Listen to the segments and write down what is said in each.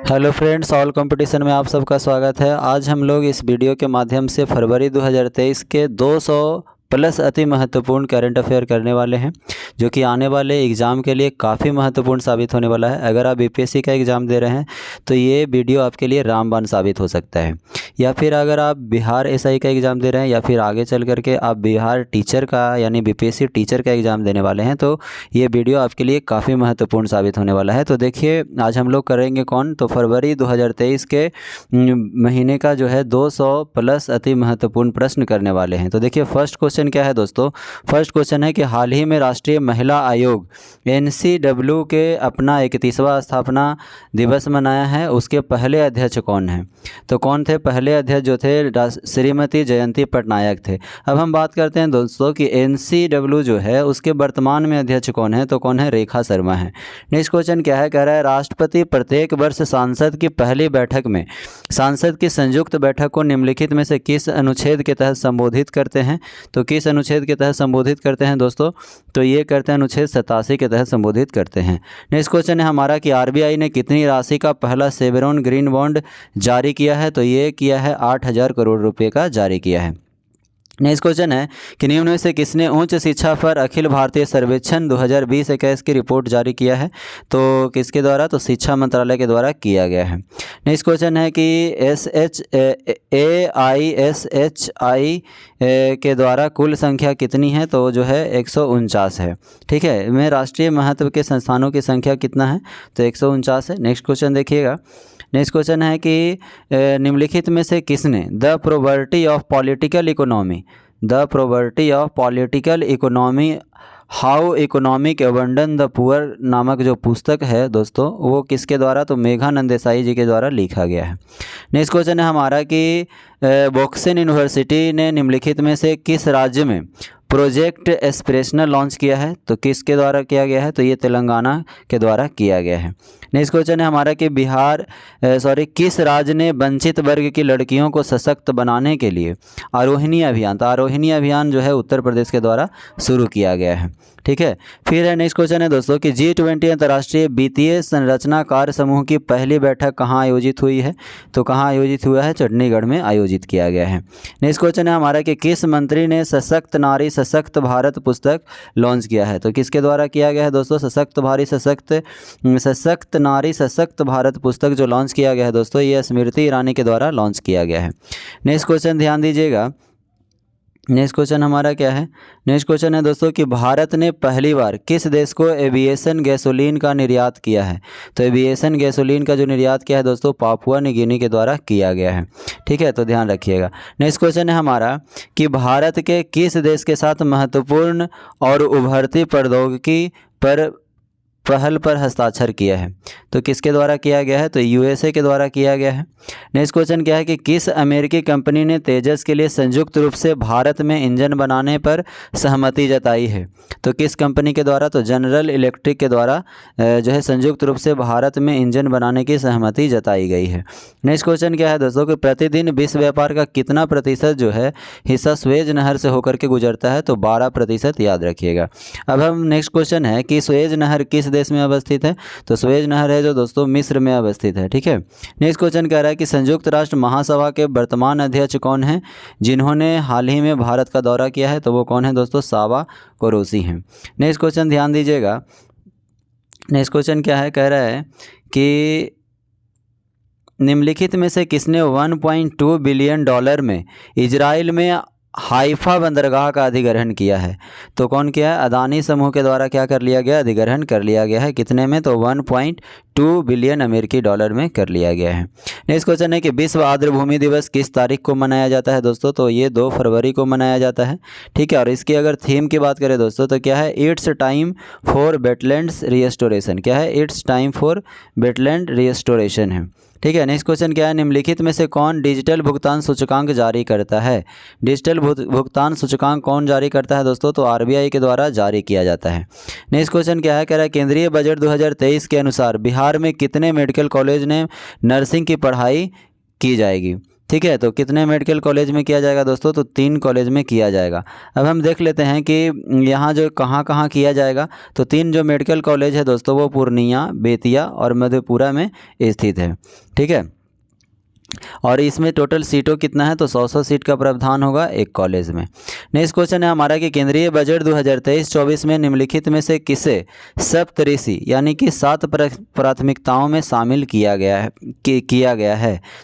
Hello friends, all competition में आप सबका स्वागत है। आज हम लोग इस वीडियो के माध्यम से फरवरी 2023 के 200 प्लस अति महत्वपूर्ण करंट अफेयर करने वाले हैं, जो कि आने वाले एग्ज़ाम के लिए काफ़ी महत्वपूर्ण साबित होने वाला है। अगर आप बीपीएससी का एग्ज़ाम दे रहे हैं तो ये वीडियो आपके लिए रामबाण साबित हो सकता है, या फिर अगर आप बिहार एसआई का एग्ज़ाम दे रहे हैं या फिर आगे चल करके आप बिहार टीचर का यानी बीपीएससी टीचर का एग्ज़ाम देने वाले हैं, तो ये वीडियो आपके लिए काफ़ी महत्वपूर्ण साबित होने वाला है। तो देखिए, आज हम लोग करेंगे तो फरवरी 2023 के महीने का जो है 200 प्लस अति महत्वपूर्ण प्रश्न करने वाले हैं। तो देखिए, फर्स्ट क्वेश्चन क्या है दोस्तों। फर्स्ट क्वेश्चन है कि हाल ही में राष्ट्रीय महिला आयोग NCW के अपना 31वां स्थापना दिवस मनाया है, उसके पहले अध्यक्ष कौन है? तो कौन थे पहले अध्यक्ष? जो थे श्रीमती जयंती पटनायक थे। अब हम बात करते हैं दोस्तों कि NCW जो है उसके वर्तमान में अध्यक्ष कौन है? तो कौन है? रेखा शर्मा है। नेक्स्ट क्वेश्चन क्या है? कह रहा है राष्ट्रपति प्रत्येक वर्ष सांसद की पहली बैठक में सांसद की संयुक्त बैठक को निम्नलिखित में से किस अनुच्छेद के तहत संबोधित करते हैं? तो किस अनुच्छेद के तहत संबोधित करते हैं दोस्तों? तो ये करते हैं अनुच्छेद 87 के तहत संबोधित करते हैं। नेक्स्ट क्वेश्चन है हमारा कि आरबीआई ने कितनी राशि का पहला सेवरॉन ग्रीन बॉन्ड जारी किया है? तो ये किया है 8,000 करोड़ रुपए का जारी किया है। नेक्स्ट क्वेश्चन है कि निम्न में से किसने उच्च शिक्षा पर अखिल भारतीय सर्वेक्षण 2020-21 की रिपोर्ट जारी किया है? तो किसके द्वारा? तो शिक्षा मंत्रालय के द्वारा किया गया है। नेक्स्ट क्वेश्चन है कि AISHI के द्वारा कुल संख्या कितनी है? तो जो है 149 है। ठीक है, में राष्ट्रीय महत्व के संस्थानों की संख्या कितना है? तो 149 है। नेक्स्ट क्वेश्चन देखिएगा। नेक्स्ट क्वेश्चन है कि निम्नलिखित में से किसने the poverty of political economy how economic abandon the poor नामक जो पुस्तक है दोस्तों, वो किसके द्वारा? तो मेघानंद देसाई जी के द्वारा लिखा गया है। नेक्स्ट क्वेश्चन है हमारा कि बोक्सिन यूनिवर्सिटी ने निम्नलिखित में से किस राज्य में प्रोजेक्ट एस्पिरेशनल लॉन्च किया है? तो किसके द्वारा किया गया है? तो ये तेलंगाना के द्वारा किया गया है। नेक्स्ट क्वेश्चन है हमारा कि किस राज्य ने वंचित वर्ग की लड़कियों को सशक्त बनाने के लिए आरोहिणी अभियान, तो आरोहिणी अभियान जो है उत्तर प्रदेश के द्वारा शुरू किया गया है। ठीक है, फिर है नेक्स्ट क्वेश्चन है दोस्तों कि G20 अंतर्राष्ट्रीय वित्तीय संरचनाकार समूह की पहली बैठक कहाँ आयोजित हुई है? तो कहाँ आयोजित हुआ है? चंडीगढ़ में आयोजित किया गया है। नेक्स्ट क्वेश्चन है हमारा कि किस मंत्री ने सशक्त नारी सशक्त भारत पुस्तक लॉन्च किया है? तो किसके द्वारा किया गया है दोस्तों? सशक्त नारी सशक्त भारत पुस्तक जो लॉन्च किया गया है दोस्तों, ये स्मृति ईरानी के द्वारा लॉन्च किया गया है। नेक्स्ट क्वेश्चन ध्यान दीजिएगा। नेक्स्ट क्वेश्चन हमारा क्या है? नेक्स्ट क्वेश्चन है दोस्तों कि भारत ने पहली बार किस देश को एविएशन गैसोलीन का निर्यात किया है? तो एविएशन गैसोलीन का जो निर्यात किया है दोस्तों, पापुआ न्यू गिनी के द्वारा किया गया है। ठीक है, तो ध्यान रखिएगा। नेक्स्ट क्वेश्चन है हमारा कि भारत के किस देश के साथ महत्वपूर्ण और उभरती प्रौद्योगिकी पर पहल पर हस्ताक्षर किया है? तो किसके द्वारा किया गया है? तो USA के द्वारा किया गया है। नेक्स्ट क्वेश्चन क्या है कि किस अमेरिकी कंपनी ने तेजस के लिए संयुक्त रूप से भारत में इंजन बनाने पर सहमति जताई है? तो किस कंपनी के द्वारा? तो जनरल इलेक्ट्रिक के द्वारा जो है संयुक्त रूप से भारत में इंजन बनाने की सहमति जताई गई है। नेक्स्ट क्वेश्चन क्या है दोस्तों कि प्रतिदिन विश्व व्यापार का कितना प्रतिशत जो है हिस्सा स्वेज नहर से होकर के गुजरता है? तो 12% याद रखिएगा। अब हम नेक्स्ट क्वेश्चन है कि स्वेज नहर किस देश में अवस्थित है? तो स्वेज नहर है जो दोस्तों मिस्र में अवस्थित है। ठीक है, नेक्स्ट क्वेश्चन कह रहा है कि संयुक्त राष्ट्र महासभा के वर्तमान अध्यक्ष कौन है जिन्होंने हाल ही में भारत का दौरा किया है? तो वो कौन है दोस्तों? साबा कुरैशी हैं। नेक्स्ट क्वेश्चन ध्यान दीजिएगा। नेक्स्ट क्वेश्चन क्या है? कह रहा है कि निम्नलिखित में से किसने $1.2 बिलियन में इजराइल में हाइफा बंदरगाह का अधिग्रहण किया है? तो कौन किया है? अदानी समूह के द्वारा क्या कर लिया गया? अधिग्रहण कर लिया गया है। कितने में? तो $1.2 बिलियन अमेरिकी डॉलर में कर लिया गया है। नेक्स्ट क्वेश्चन है कि विश्व आर्द्रभूमि दिवस किस तारीख को मनाया जाता है दोस्तों? तो ये 2 फरवरी को मनाया जाता है। ठीक है, और इसकी अगर थीम की बात करें दोस्तों तो क्या है? It's time for wetlands restoration. क्या है? It's time for wetland restoration है। ठीक है, नेक्स्ट क्वेश्चन क्या है? निम्नलिखित में से कौन डिजिटल भुगतान सूचकांक जारी करता है? डिजिटल भुगतान सूचकांक कौन जारी करता है दोस्तों? तो आरबीआई के द्वारा जारी किया जाता है। नेक्स्ट क्वेश्चन क्या है? कह रहा है केंद्रीय बजट 2023 के अनुसार बिहार में कितने मेडिकल कॉलेज में नर्सिंग की पढ़ाई की जाएगी? ठीक है, तो कितने मेडिकल कॉलेज में किया जाएगा दोस्तों? तो 3 कॉलेज में किया जाएगा। अब हम देख लेते हैं कि यहाँ जो कहाँ कहाँ किया जाएगा। तो 3 जो मेडिकल कॉलेज है दोस्तों वो पूर्णिया, बेतिया और मधेपुरा में स्थित है। ठीक है, और इसमें टोटल सीटों कितना है? तो 100 सीट का प्रावधान होगा एक कॉलेज में। नेक्स्ट क्वेश्चन है हमारा कि केंद्रीय बजट 2023-24 में निम्नलिखित में से किसे सप्तऋषि यानी कि 7 प्राथमिकताओं में शामिल किया गया है?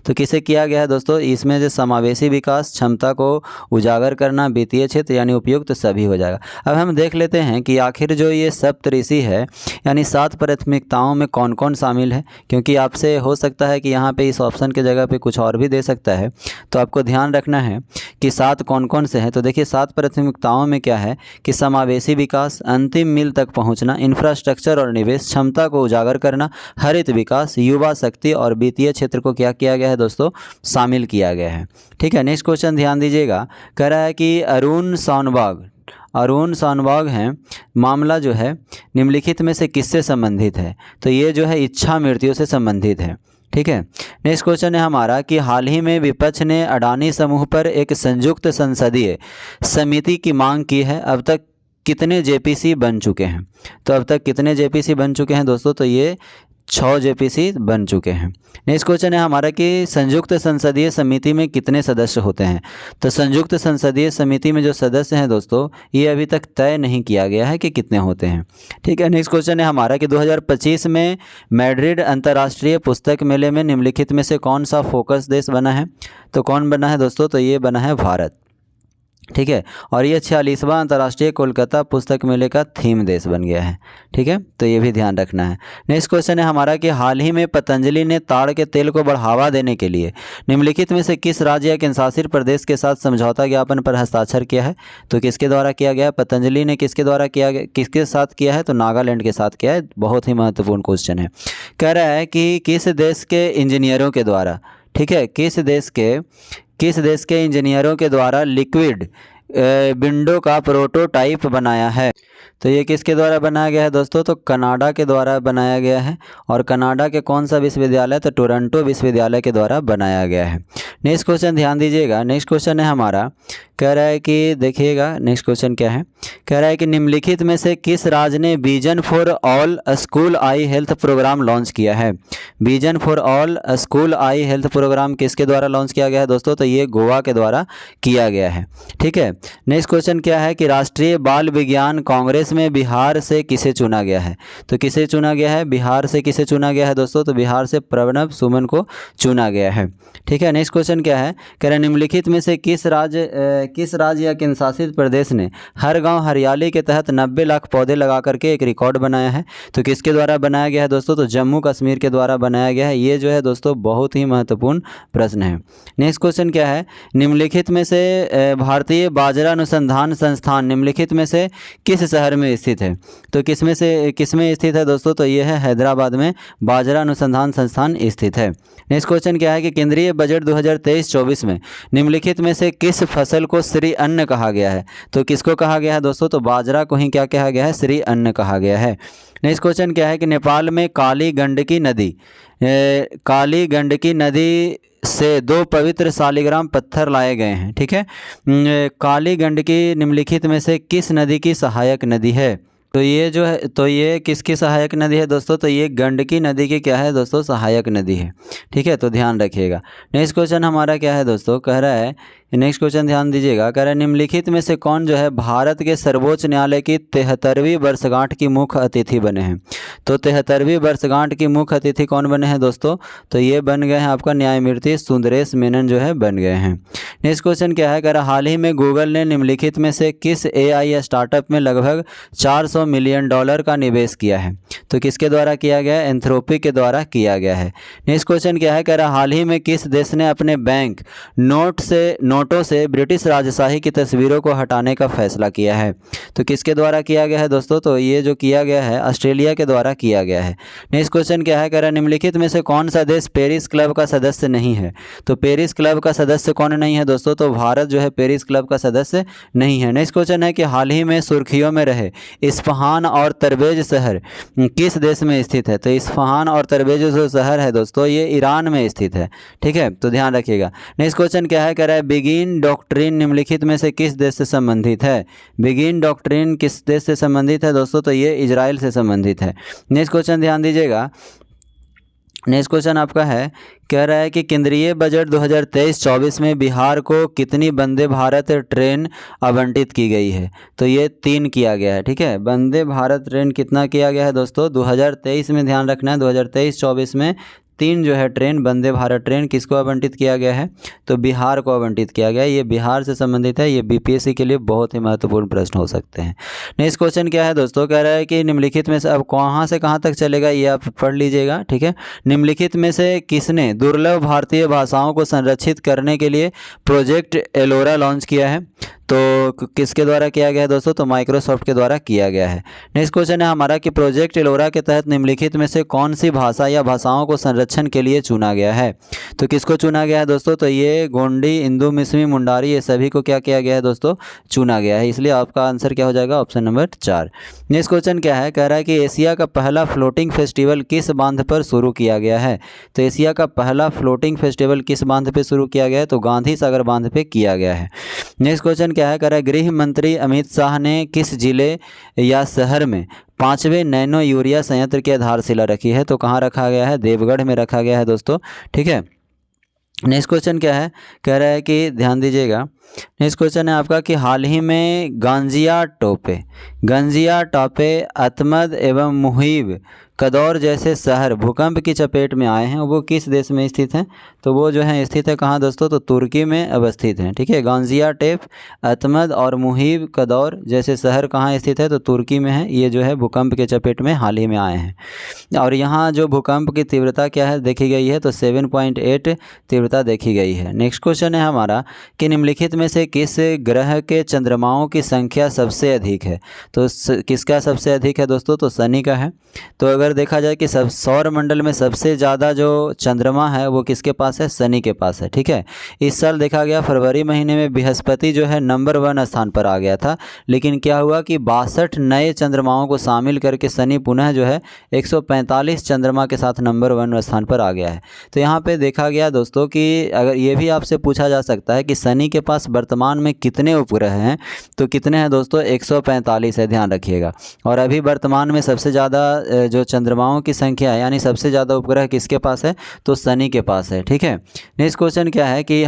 तो किसे किया गया है दोस्तों? इसमें जो समावेशी विकास, क्षमता को उजागर करना, वित्तीय क्षेत्र यानी उपयुक्त सभी हो जाएगा। अब हम देख लेते हैं कि आखिर जो ये सप्तऋषि है यानी 7 प्राथमिकताओं में कौन कौन शामिल है, क्योंकि आपसे हो सकता है कि यहाँ पे इस ऑप्शन के जगह पे कुछ और भी दे सकता है। तो आपको ध्यान रखना है कि 7 कौन कौन से हैं। तो देखिए 7 प्राथमिकताओं में क्या है कि समावेशी विकास, अंतिम मील तक पहुंचना, इंफ्रास्ट्रक्चर और निवेश, क्षमता को उजागर करना, हरित विकास, युवा शक्ति और वित्तीय क्षेत्र को क्या किया गया है दोस्तों? शामिल किया गया है। ठीक है, नेक्स्ट क्वेश्चन ध्यान दीजिएगा। कह रहा है कि अरुण शानबाग हैं, मामला जो है निम्नलिखित में से किससे संबंधित है? तो ये जो है इच्छा मृत्यु से संबंधित है। ठीक है, नेक्स्ट क्वेश्चन है हमारा कि हाल ही में विपक्ष ने अडानी समूह पर एक संयुक्त संसदीय समिति की मांग की है। अब तक कितने जेपीसी बन चुके हैं? तो अब तक कितने जेपीसी बन चुके हैं दोस्तों? तो ये 6 जेपीसी बन चुके हैं। नेक्स्ट क्वेश्चन है हमारा कि संयुक्त संसदीय समिति में कितने सदस्य होते हैं? तो संयुक्त संसदीय समिति में जो सदस्य हैं दोस्तों ये अभी तक तय नहीं किया गया है कि कितने होते हैं। ठीक है, नेक्स्ट क्वेश्चन है हमारा कि 2025 में मैड्रिड अंतर्राष्ट्रीय पुस्तक मेले में निम्नलिखित में से कौन सा फोकस देश बना है? तो कौन बना है दोस्तों? तो ये बना है भारत। ठीक है, और ये 46वां अंतर्राष्ट्रीय कोलकाता पुस्तक मेले का थीम देश बन गया है। ठीक है, तो ये भी ध्यान रखना है। नेक्स्ट क्वेश्चन है हमारा कि हाल ही में पतंजलि ने ताड़ के तेल को बढ़ावा देने के लिए निम्नलिखित में से किस राज्य या केंद्रशासित प्रदेश के साथ समझौता ज्ञापन पर हस्ताक्षर किया है? तो किसके द्वारा किया गया? पतंजलि ने किसके द्वारा किया गया, किसके साथ किया है? तो नागालैंड के साथ किया है। बहुत ही महत्वपूर्ण क्वेश्चन है। कह रहा है कि किस देश के इंजीनियरों के द्वारा, ठीक है, किस देश के इंजीनियरों के द्वारा लिक्विड विंडो का प्रोटोटाइप बनाया है? तो ये किसके द्वारा बनाया गया है दोस्तों? तो कनाडा के द्वारा बनाया गया है। और कनाडा के कौन सा विश्वविद्यालय? तो टोरंटो विश्वविद्यालय के द्वारा बनाया गया है। नेक्स्ट क्वेश्चन ध्यान दीजिएगा। नेक्स्ट क्वेश्चन है हमारा, कह रहा है कि देखिएगा नेक्स्ट क्वेश्चन क्या है। कह रहा है कि निम्नलिखित में से किस राज्य ने vision for all school eye health programme launch किया है? Vision for all school eye health programme किसके द्वारा लॉन्च किया गया है दोस्तों? तो ये गोवा के द्वारा किया गया है। ठीक है, नेक्स्ट क्वेश्चन क्या है कि राष्ट्रीय बाल विज्ञान कांग्रेस में बिहार से किसे चुना गया है? तो किसे चुना गया है? बिहार से किसे चुना गया है दोस्तों? तो बिहार से प्रणब सुमन को चुना गया है। ठीक है, नेक्स्ट क्वेश्चन क्या है? कह रहे निम्नलिखित में से किस राज्य या केंद्रशासित प्रदेश ने हर गांव हरियाली के तहत 90 लाख पौधे लगा करके एक रिकॉर्ड बनाया है? तो किसके द्वारा बनाया गया है दोस्तों? तो जम्मू कश्मीर के द्वारा बनाया गया है। ये जो है दोस्तों बहुत ही महत्वपूर्ण प्रश्न है। नेक्स्ट क्वेश्चन क्या है? निम्नलिखित में से भारतीय बाजरा अनुसंधान संस्थान निम्नलिखित में से किस शहर में स्थित है? तो किसमें स्थित है दोस्तों? तो ये है हैदराबाद में बाजरा अनुसंधान संस्थान स्थित है। नेक्स्ट क्वेश्चन क्या है कि केंद्रीय बजट 2023-24 में निम्नलिखित में से किस फसल को श्री अन्न कहा गया है? तो किसको कहा गया है दोस्तों? तो बाजरा को ही क्या कहा गया है? श्री अन्न कहा गया है। नेक्स्ट क्वेश्चन क्या है कि नेपाल में काली गंडकी नदी से 2 पवित्र शालिग्राम पत्थर लाए गए हैं। ठीक है, काली गंडकी निम्नलिखित में से किस नदी की सहायक नदी है? तो ये जो है, तो ये किसकी सहायक नदी है दोस्तों? तो ये गंडकी नदी की क्या है दोस्तों? सहायक नदी है। ठीक है, तो ध्यान रखिएगा। नेक्स्ट क्वेश्चन हमारा क्या है दोस्तों? कह रहा है, नेक्स्ट क्वेश्चन ध्यान दीजिएगा। कह रहा है निम्नलिखित में से कौन जो है भारत के सर्वोच्च न्यायालय की 73वीं वर्षगांठ की मुख्य अतिथि बने हैं? तो 73वीं वर्षगांठ की मुख्य अतिथि कौन बने हैं दोस्तों? तो ये बन गए हैं आपका न्यायमूर्ति सुंदरेश मेनन जो है बन गए हैं। नेक्स्ट क्वेश्चन क्या है? कह रहा हाल ही में गूगल ने निम्नलिखित में से किस AI स्टार्टअप में लगभग $400 मिलियन का निवेश किया है? तो किसके द्वारा किया गया है? एंथ्रोपी के द्वारा किया गया है। नेक्स्ट क्वेश्चन क्या है? कह रहा हाल ही में किस देश ने अपने बैंक नोट नोटों से ब्रिटिश राजशाही की तस्वीरों को हटाने का फैसला किया है? तो किसके द्वारा किया गया है दोस्तों? तो ये जो किया गया है ऑस्ट्रेलिया के द्वारा किया गया है। नेक्स्ट क्वेश्चन क्या है, कह रहा है निम्नलिखित में से कौन सा देश पेरिस क्लब का सदस्य नहीं है? तो पेरिस क्लब का सदस्य कौन नहीं है दोस्तों? तो भारत जो है पेरिस क्लब का सदस्य नहीं है। नेक्स्ट क्वेश्चन है कि हाल ही में सुर्खियों में रहे इस्फहान और तरबेज शहर किस देश में स्थित है? तो इस्फहान और तरबेज जो शहर है दोस्तों ये ईरान में स्थित है। ठीक है, तो ध्यान रखिएगा। नेक्स्ट क्वेश्चन क्या है, कह रहा है बिगिन डॉक्ट्रिन निम्नलिखित में से किस देश से संबंधित है? बिगिन डॉक्ट्रिन किस देश से संबंधित है दोस्तों? तो ये इजराइल से संबंधित है। नेक्स्ट क्वेश्चन ध्यान दीजिएगा। नेक्स्ट क्वेश्चन आपका है, कह रहा है कि केंद्रीय बजट 2023-24 में बिहार को कितनी वंदे भारत ट्रेन आवंटित की गई है? तो ये 3 किया गया है। ठीक है, वंदे भारत ट्रेन कितना किया गया है दोस्तों? 2023 में ध्यान रखना है, 2023-24 में 3 जो है ट्रेन वंदे भारत ट्रेन किसको आवंटित किया गया है? तो बिहार को आवंटित किया गया है। ये बिहार से संबंधित है। ये बीपीएससी के लिए बहुत ही महत्वपूर्ण प्रश्न हो सकते हैं। नेक्स्ट क्वेश्चन क्या है दोस्तों, कह रहा है कि निम्नलिखित में से अब कहाँ से कहाँ तक चलेगा ये आप पढ़ लीजिएगा। ठीक है, निम्नलिखित में से किसने दुर्लभ भारतीय भाषाओं को संरक्षित करने के लिए प्रोजेक्ट एलोरा लॉन्च किया है? तो किसके द्वारा किया गया है दोस्तों? तो माइक्रोसॉफ्ट के द्वारा किया गया है। नेक्स्ट क्वेश्चन है हमारा कि प्रोजेक्ट एलोरा के तहत निम्नलिखित में से कौन सी भाषा या भाषाओं को संरक्षण के लिए चुना गया है? तो किसको चुना गया है दोस्तों? तो ये गोंडी, इंदू, मिसमी, मुंडारी, ये सभी को क्या किया गया है दोस्तों? चुना गया है। इसलिए आपका आंसर क्या हो जाएगा? Option number 4। नेक्स्ट क्वेश्चन क्या है, कह रहा है कि एशिया का पहला फ्लोटिंग फेस्टिवल किस बांध पर शुरू किया गया है? तो एशिया का पहला फ्लोटिंग फेस्टिवल किस बांध पर शुरू किया गया है? तो गांधी सागर बांध पर किया गया है। नेक्स्ट क्वेश्चन क्या है, कह रहा है गृह मंत्री अमित शाह ने किस जिले या शहर में 5वें नैनो यूरिया संयंत्र की आधारशिला रखी है? तो कहाँ रखा गया है? देवगढ़ में रखा गया है दोस्तों। ठीक है, नेक्स्ट क्वेश्चन क्या है, कह रहा है कि ध्यान दीजिएगा। नेक्स्ट क्वेश्चन है आपका कि हाल ही में गंजिया टोपे, अतमद एवं मुहिब कदौर जैसे शहर भूकंप की चपेट में आए हैं, वो किस देश में स्थित हैं? तो वो जो है स्थित है कहाँ दोस्तों? तो तुर्की में अवस्थित हैं। ठीक है, गाजियाटेप, अतमद और मुहिब कदौर जैसे शहर कहाँ स्थित है? तो तुर्की में है। ये जो है भूकंप के चपेट में हाल ही में आए हैं। और यहाँ जो भूकंप की तीव्रता क्या है देखी गई है? तो 7.8 तीव्रता देखी गई है। नेक्स्ट क्वेश्चन है हमारा कि निम्नलिखित में से किस ग्रह के चंद्रमाओं की संख्या सबसे अधिक है? तो किसका सबसे अधिक है दोस्तों? तो शनि का है। तो अगर देखा जाए कि सब सौर मंडल में सबसे ज़्यादा जो चंद्रमा है वो किसके पास है? शनि के पास है। ठीक है, इस साल देखा गया फरवरी महीने में बृहस्पति जो है नंबर 1 स्थान पर आ गया था, लेकिन क्या हुआ कि 62 नए चंद्रमाओं को शामिल करके शनि पुनः जो है 145 चंद्रमा के साथ नंबर 1 स्थान पर आ गया है। तो यहाँ पे देखा गया दोस्तों कि अगर ये भी आपसे पूछा जा सकता है कि शनि के पास वर्तमान में कितने उपग्रह हैं? तो कितने हैं दोस्तों? 145 है, ध्यान रखिएगा। और अभी वर्तमान में सबसे ज़्यादा जो चंद्रमाओं की संख्या है यानी सबसे ज़्यादा उपग्रह किसके पास है? तो शनि के पास है। ठीक है, नेक्स्ट क्वेश्चन क्या है कि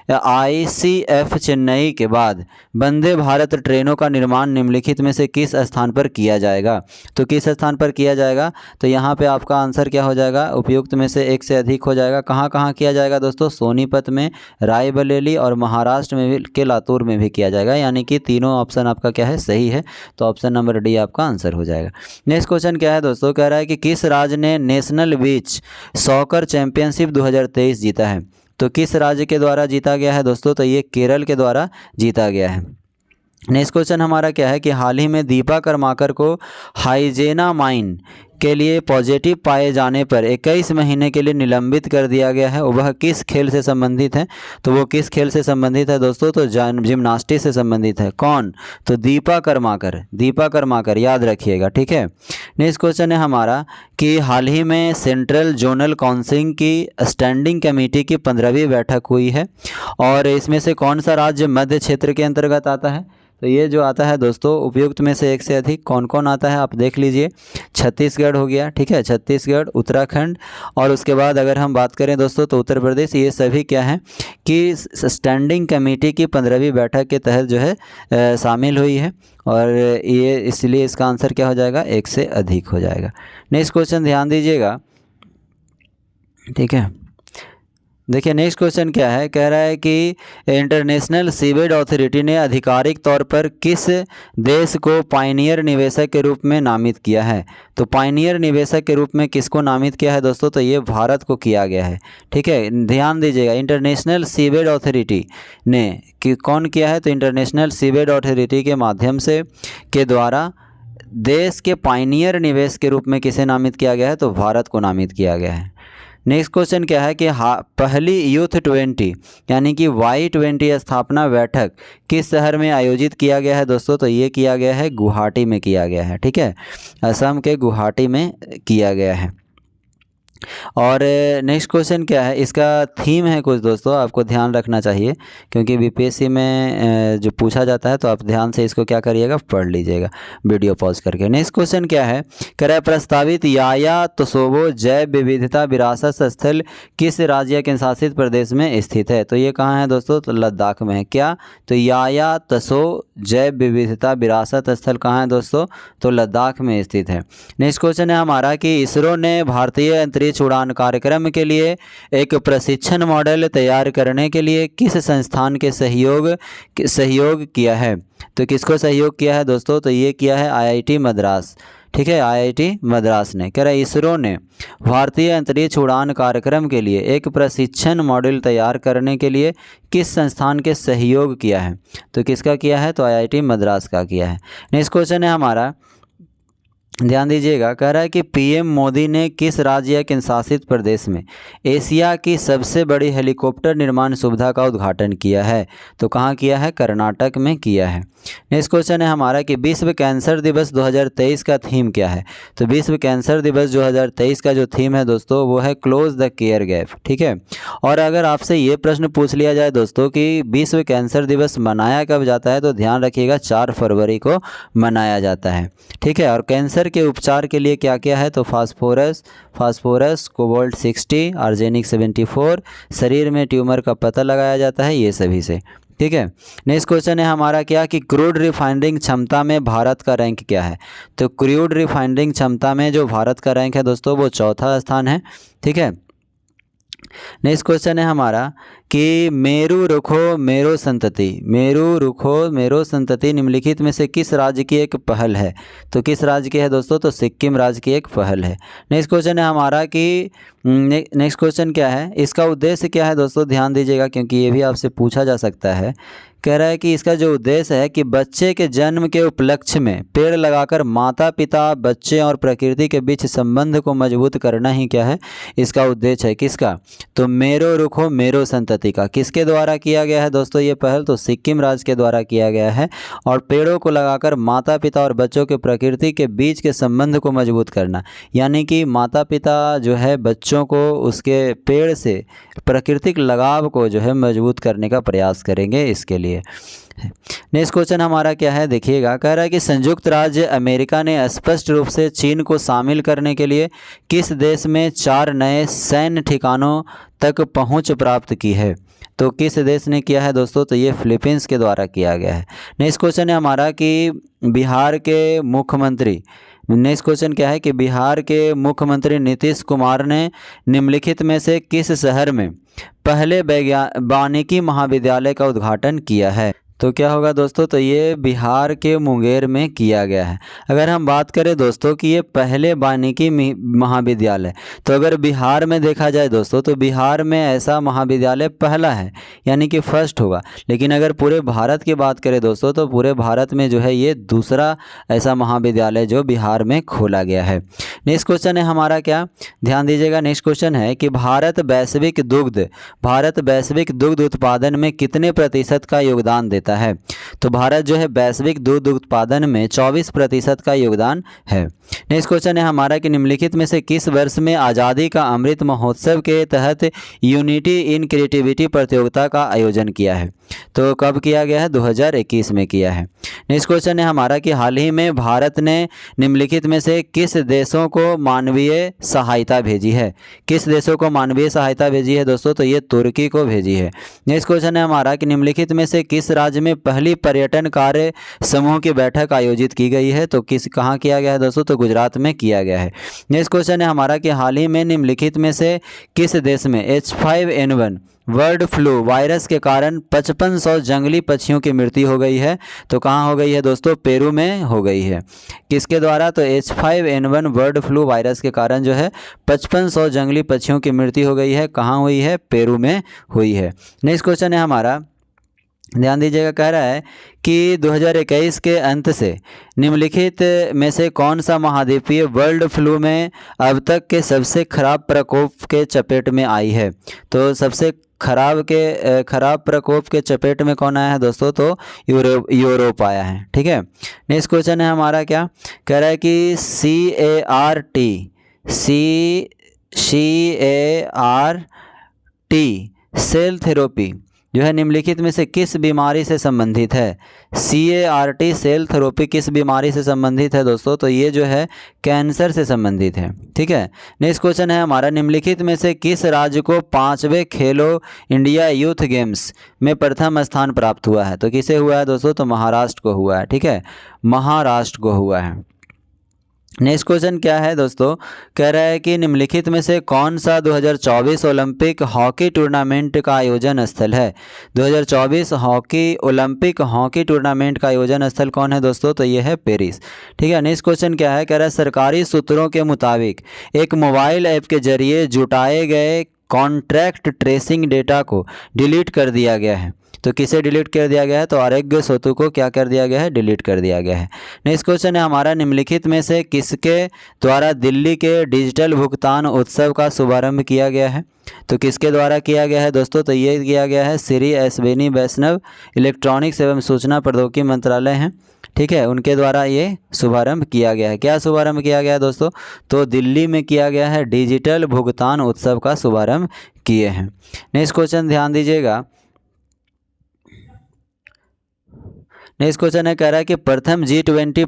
ICF चेन्नई के बाद वंदे भारत ट्रेनों का निर्माण निम्नलिखित में से किस स्थान पर किया जाएगा? तो किस स्थान पर किया जाएगा? तो यहाँ पे आपका आंसर क्या हो जाएगा? उपयुक्त में से एक से अधिक हो जाएगा। कहाँ कहाँ किया जाएगा दोस्तों? सोनीपत में, रायबरेली और महाराष्ट्र में भी के लातूर में भी किया जाएगा। यानी कि तीनों ऑप्शन आपका क्या है? सही है। तो ऑप्शन नंबर डी आपका आंसर हो जाएगा। नेक्स्ट क्वेश्चन क्या है दोस्तों, कह रहा है कि किस राज्य ने नेशनल बीच सॉकर चैंपियनशिप 2023 जीता है? तो किस राज्य के द्वारा जीता गया है दोस्तों? तो ये केरल के द्वारा जीता गया है। नेक्स्ट क्वेश्चन हमारा क्या है कि हाल ही में दीपा कर्माकर को हाइजेनामाइन के लिए पॉजिटिव पाए जाने पर 21 महीने के लिए निलंबित कर दिया गया है। वह किस खेल से संबंधित है? तो वो किस खेल से संबंधित है दोस्तों? तो जिम्नास्टिक्स से संबंधित है। कौन? तो दीपा कर्माकर याद रखिएगा। ठीक है, नेक्स्ट क्वेश्चन है हमारा कि हाल ही में सेंट्रल जोनल काउंसिल की स्टैंडिंग कमेटी की 15वीं बैठक हुई है और इसमें से कौन सा राज्य मध्य क्षेत्र के अंतर्गत आता है? तो ये जो आता है दोस्तों उपयुक्त में से एक से अधिक कौन कौन आता है आप देख लीजिए। छत्तीसगढ़ हो गया। ठीक है, छत्तीसगढ़, उत्तराखंड और उसके बाद अगर हम बात करें दोस्तों तो उत्तर प्रदेश। ये सभी क्या है कि स्टैंडिंग कमेटी की 15वीं बैठक के तहत जो है शामिल हुई है और ये इसलिए इसका आंसर क्या हो जाएगा? एक से अधिक हो जाएगा। नेक्स्ट क्वेश्चन ध्यान दीजिएगा। ठीक है, देखिए नेक्स्ट क्वेश्चन क्या है, कह रहा है कि इंटरनेशनल सीवेज अथॉरिटी ने आधिकारिक तौर पर किस देश को पायनियर निवेशक के रूप में नामित किया है। तो पायनियर निवेशक के रूप में किसको नामित किया है दोस्तों, तो ये भारत को किया गया है। ठीक है, ध्यान दीजिएगा, इंटरनेशनल सीवेज अथॉरिटी ने कि कौन किया है, तो इंटरनेशनल सीवेज अथॉरिटी के माध्यम से के द्वारा देश के पायनियर निवेश के रूप में किसे नामित किया गया है, तो भारत को नामित किया गया है। नेक्स्ट क्वेश्चन क्या है कि पहली यूथ 20 यानी कि Y20 स्थापना बैठक किस शहर में आयोजित किया गया है दोस्तों, तो ये किया गया है गुवाहाटी में किया गया है। ठीक है, असम के गुवाहाटी में किया गया है। और नेक्स्ट क्वेश्चन क्या है, इसका थीम है कुछ दोस्तों, आपको ध्यान रखना चाहिए क्योंकि बीपीएससी में जो पूछा जाता है तो आप ध्यान से इसको क्या करिएगा, पढ़ लीजिएगा वीडियो पॉज करके। नेक्स्ट क्वेश्चन क्या है, कह रहा है प्रस्तावित याया तसोबो जैव विविधता विरासत स्थल किस राज्य के शासित प्रदेश में स्थित है। तो ये कहाँ है दोस्तों, तो लद्दाख में है। क्या, तो याया तसो जैव विविधता विरासत स्थल कहाँ है दोस्तों, तो लद्दाख में स्थित है। नेक्स्ट क्वेश्चन है हमारा कि इसरो ने भारतीय अंतरिक्ष उड़ान कार्यक्रम के लिए एक प्रशिक्षण मॉडल तैयार करने के लिए किस संस्थान के सहयोग किया है। तो किसको सहयोग किया है दोस्तों, तो ये किया है IIT मद्रास। ठीक है, IIT मद्रास ने, कह रहा है इसरो ने भारतीय अंतरिक्ष उड़ान कार्यक्रम के लिए एक प्रशिक्षण मॉडल तैयार करने के लिए किस संस्थान के सहयोग किया है। तो किसका किया है, तो IIT मद्रास का किया है। नेक्स्ट क्वेश्चन है हमारा, ध्यान दीजिएगा, कह रहा है कि PM मोदी ने किस राज्य के शासित प्रदेश में एशिया की सबसे बड़ी हेलीकॉप्टर निर्माण सुविधा का उद्घाटन किया है। तो कहाँ किया है, कर्नाटक में किया है। नेक्स्ट क्वेश्चन है हमारा कि विश्व कैंसर दिवस 2023 का थीम क्या है। तो विश्व कैंसर दिवस 2023 का जो थीम है दोस्तों वो है क्लोज द केयर गैप। ठीक है, और अगर आपसे ये प्रश्न पूछ लिया जाए दोस्तों कि विश्व कैंसर दिवस मनाया कब जाता है, तो ध्यान रखिएगा 4 फरवरी को मनाया जाता है। ठीक है, और कैंसर के उपचार के लिए क्या क्या है, तो फास्फोरस कोबाल्ट 60 आर्सेनिक 74, शरीर में ट्यूमर का पता लगाया जाता है, ये सभी से। ठीक है, नेक्स्ट क्वेश्चन है हमारा क्या कि क्रूड रिफाइनरिंग क्षमता में भारत का रैंक क्या है। तो क्रूड रिफाइनरिंग क्षमता में जो भारत का रैंक है दोस्तों वो 4था स्थान है। ठीक है, नेक्स्ट क्वेश्चन है हमारा कि मेरू रुखो मेरो संतति निम्नलिखित में से किस राज्य की एक पहल है। तो किस राज्य की है दोस्तों, तो सिक्किम राज्य की एक पहल है। नेक्स्ट क्वेश्चन है हमारा कि नेक्स्ट क्वेश्चन क्या है, इसका उद्देश्य क्या है दोस्तों, ध्यान दीजिएगा क्योंकि ये भी आपसे पूछा जा सकता है। कह रहा है कि इसका जो उद्देश्य है कि बच्चे के जन्म के उपलक्ष्य में पेड़ लगाकर माता पिता बच्चे और प्रकृति के बीच संबंध को मजबूत करना ही क्या है, इसका उद्देश्य है। किसका, तो मेरो रुखो मेरो संतति का। किसके द्वारा किया गया है दोस्तों ये पहल, तो सिक्किम राज्य के द्वारा किया गया है। और पेड़ों को लगाकर माता पिता और बच्चों के प्रकृति के बीच के संबंध को मजबूत करना, यानी कि माता पिता जो है बच्चों को उसके पेड़ से प्राकृतिक लगाव को जो है मजबूत करने का प्रयास करेंगे इसके लिए। नेक्स्ट क्वेश्चन हमारा क्या है देखिएगा, कह रहा है कि संयुक्त राज्य अमेरिका ने स्पष्ट रूप से चीन को शामिल करने के लिए किस देश में 4 नए सैन्य ठिकानों तक पहुंच प्राप्त की है। तो किस देश ने किया है दोस्तों, तो ये फिलीपींस के द्वारा किया गया है। नेक्स्ट क्वेश्चन है हमारा कि बिहार के मुख्यमंत्री, नेक्स्ट क्वेश्चन क्या है कि बिहार के मुख्यमंत्री नीतीश कुमार ने निम्नलिखित में से किस शहर में पहले वानिकी महाविद्यालय का उद्घाटन किया है। तो क्या होगा दोस्तों, तो ये बिहार के मुंगेर में किया गया है। अगर हम बात करें दोस्तों कि ये पहले वानिकी महाविद्यालय, तो अगर बिहार में देखा जाए दोस्तों तो बिहार में ऐसा महाविद्यालय पहला है, यानी कि फर्स्ट होगा। लेकिन अगर पूरे भारत की बात करें दोस्तों तो पूरे भारत में जो है ये दूसरा ऐसा महाविद्यालय जो बिहार में खोला गया है। नेक्स्ट क्वेश्चन है हमारा क्या, ध्यान दीजिएगा, नेक्स्ट क्वेश्चन है कि भारत वैश्विक दुग्ध उत्पादन में कितने प्रतिशत का योगदान देता है। तो भारत जो है वैश्विक दूध उत्पादन में 24% का योगदान है। नेक्स्ट क्वेश्चन है हमारा कि निम्नलिखित में से किस वर्ष में आज़ादी का अमृत महोत्सव के तहत यूनिटी इन क्रिएटिविटी प्रतियोगिता का आयोजन किया है। तो कब किया गया है, 2021 में किया है। नेक्स्ट क्वेश्चन है हमारा कि हाल ही में भारत ने निम्नलिखित में से किस देशों को मानवीय सहायता भेजी है। किस देशों को मानवीय सहायता भेजी है दोस्तों, तो ये तुर्की को भेजी है। नेक्स्ट क्वेश्चन है हमारा कि निम्नलिखित में से किस राज्य राज्य में पहली पर्यटन कार्य समूह की बैठक आयोजित की गई है? तो कहाँ किया गया है दोस्तों? तो गुजरात में किया गया है। नेक्स्ट क्वेश्चन है हमारा कि हाल ही में निम्नलिखित में से किस देश में H5N1 बर्ड फ्लू वायरस के कारण 5500 जंगली पक्षियों की मृत्यु हो गई है? तो कहाँ हो गई है दोस्तों? पेरू में हो गई है। किसके द्वारा? तो H5N1 बर्ड फ्लू वायरस के कारण जो है 5500 जंगली पक्षियों की मृत्यु हो गई है। कहाँ हुई है? पेरू में हुई है। नेक्स्ट क्वेश्चन है हमारा, ध्यान दीजिएगा, कह रहा है कि 2021 के अंत से निम्नलिखित में से कौन सा महाद्वीपीय बर्ड फ्लू में अब तक के सबसे खराब प्रकोप के चपेट में आई है? तो सबसे खराब प्रकोप के चपेट में कौन आया है दोस्तों? तो यूरोप आया है। ठीक है। नेक्स्ट क्वेश्चन है हमारा, क्या कह रहा है कि CAR-T सेल थेरेपी जो है निम्नलिखित में से किस बीमारी से संबंधित है? CAR-T सेल थेरेपी किस बीमारी से संबंधित है दोस्तों? तो ये जो है कैंसर से संबंधित है। ठीक है। नेक्स्ट क्वेश्चन है हमारा, निम्नलिखित में से किस राज्य को 5वें खेलो इंडिया यूथ गेम्स में प्रथम स्थान प्राप्त हुआ है? तो किसे हुआ है दोस्तों? तो महाराष्ट्र को हुआ है। ठीक है, महाराष्ट्र को हुआ है। नेक्स्ट क्वेश्चन क्या है दोस्तों? कह रहा है कि निम्नलिखित में से कौन सा 2024 ओलंपिक हॉकी टूर्नामेंट का आयोजन स्थल है? 2024 ओलंपिक हॉकी टूर्नामेंट का आयोजन स्थल कौन है दोस्तों? तो ये है पेरिस। ठीक है। नेक्स्ट क्वेश्चन क्या है? कह रहा है सरकारी सूत्रों के मुताबिक एक मोबाइल ऐप के जरिए जुटाए गए कॉन्ट्रैक्ट ट्रेसिंग डेटा को डिलीट कर दिया गया है। तो किसे डिलीट कर दिया गया है? तो आरोग्य सेतु को क्या कर दिया गया है? डिलीट कर दिया गया है। नेक्स्ट क्वेश्चन है हमारा, निम्नलिखित में से किसके द्वारा दिल्ली के डिजिटल भुगतान उत्सव का शुभारंभ किया गया है? तो किसके द्वारा किया गया है दोस्तों? तो ये किया गया है श्री अश्विनी वैष्णव इलेक्ट्रॉनिक्स एवं सूचना प्रौद्योगिकी मंत्रालय हैं। ठीक है, उनके द्वारा ये शुभारंभ किया गया है। क्या शुभारंभ किया गया है दोस्तों? तो दिल्ली में किया गया है, डिजिटल भुगतान उत्सव का शुभारंभ किए हैं। नेक्स्ट क्वेश्चन ध्यान दीजिएगा, नेक्स्ट क्वेश्चन है, कह रहा है कि प्रथम G20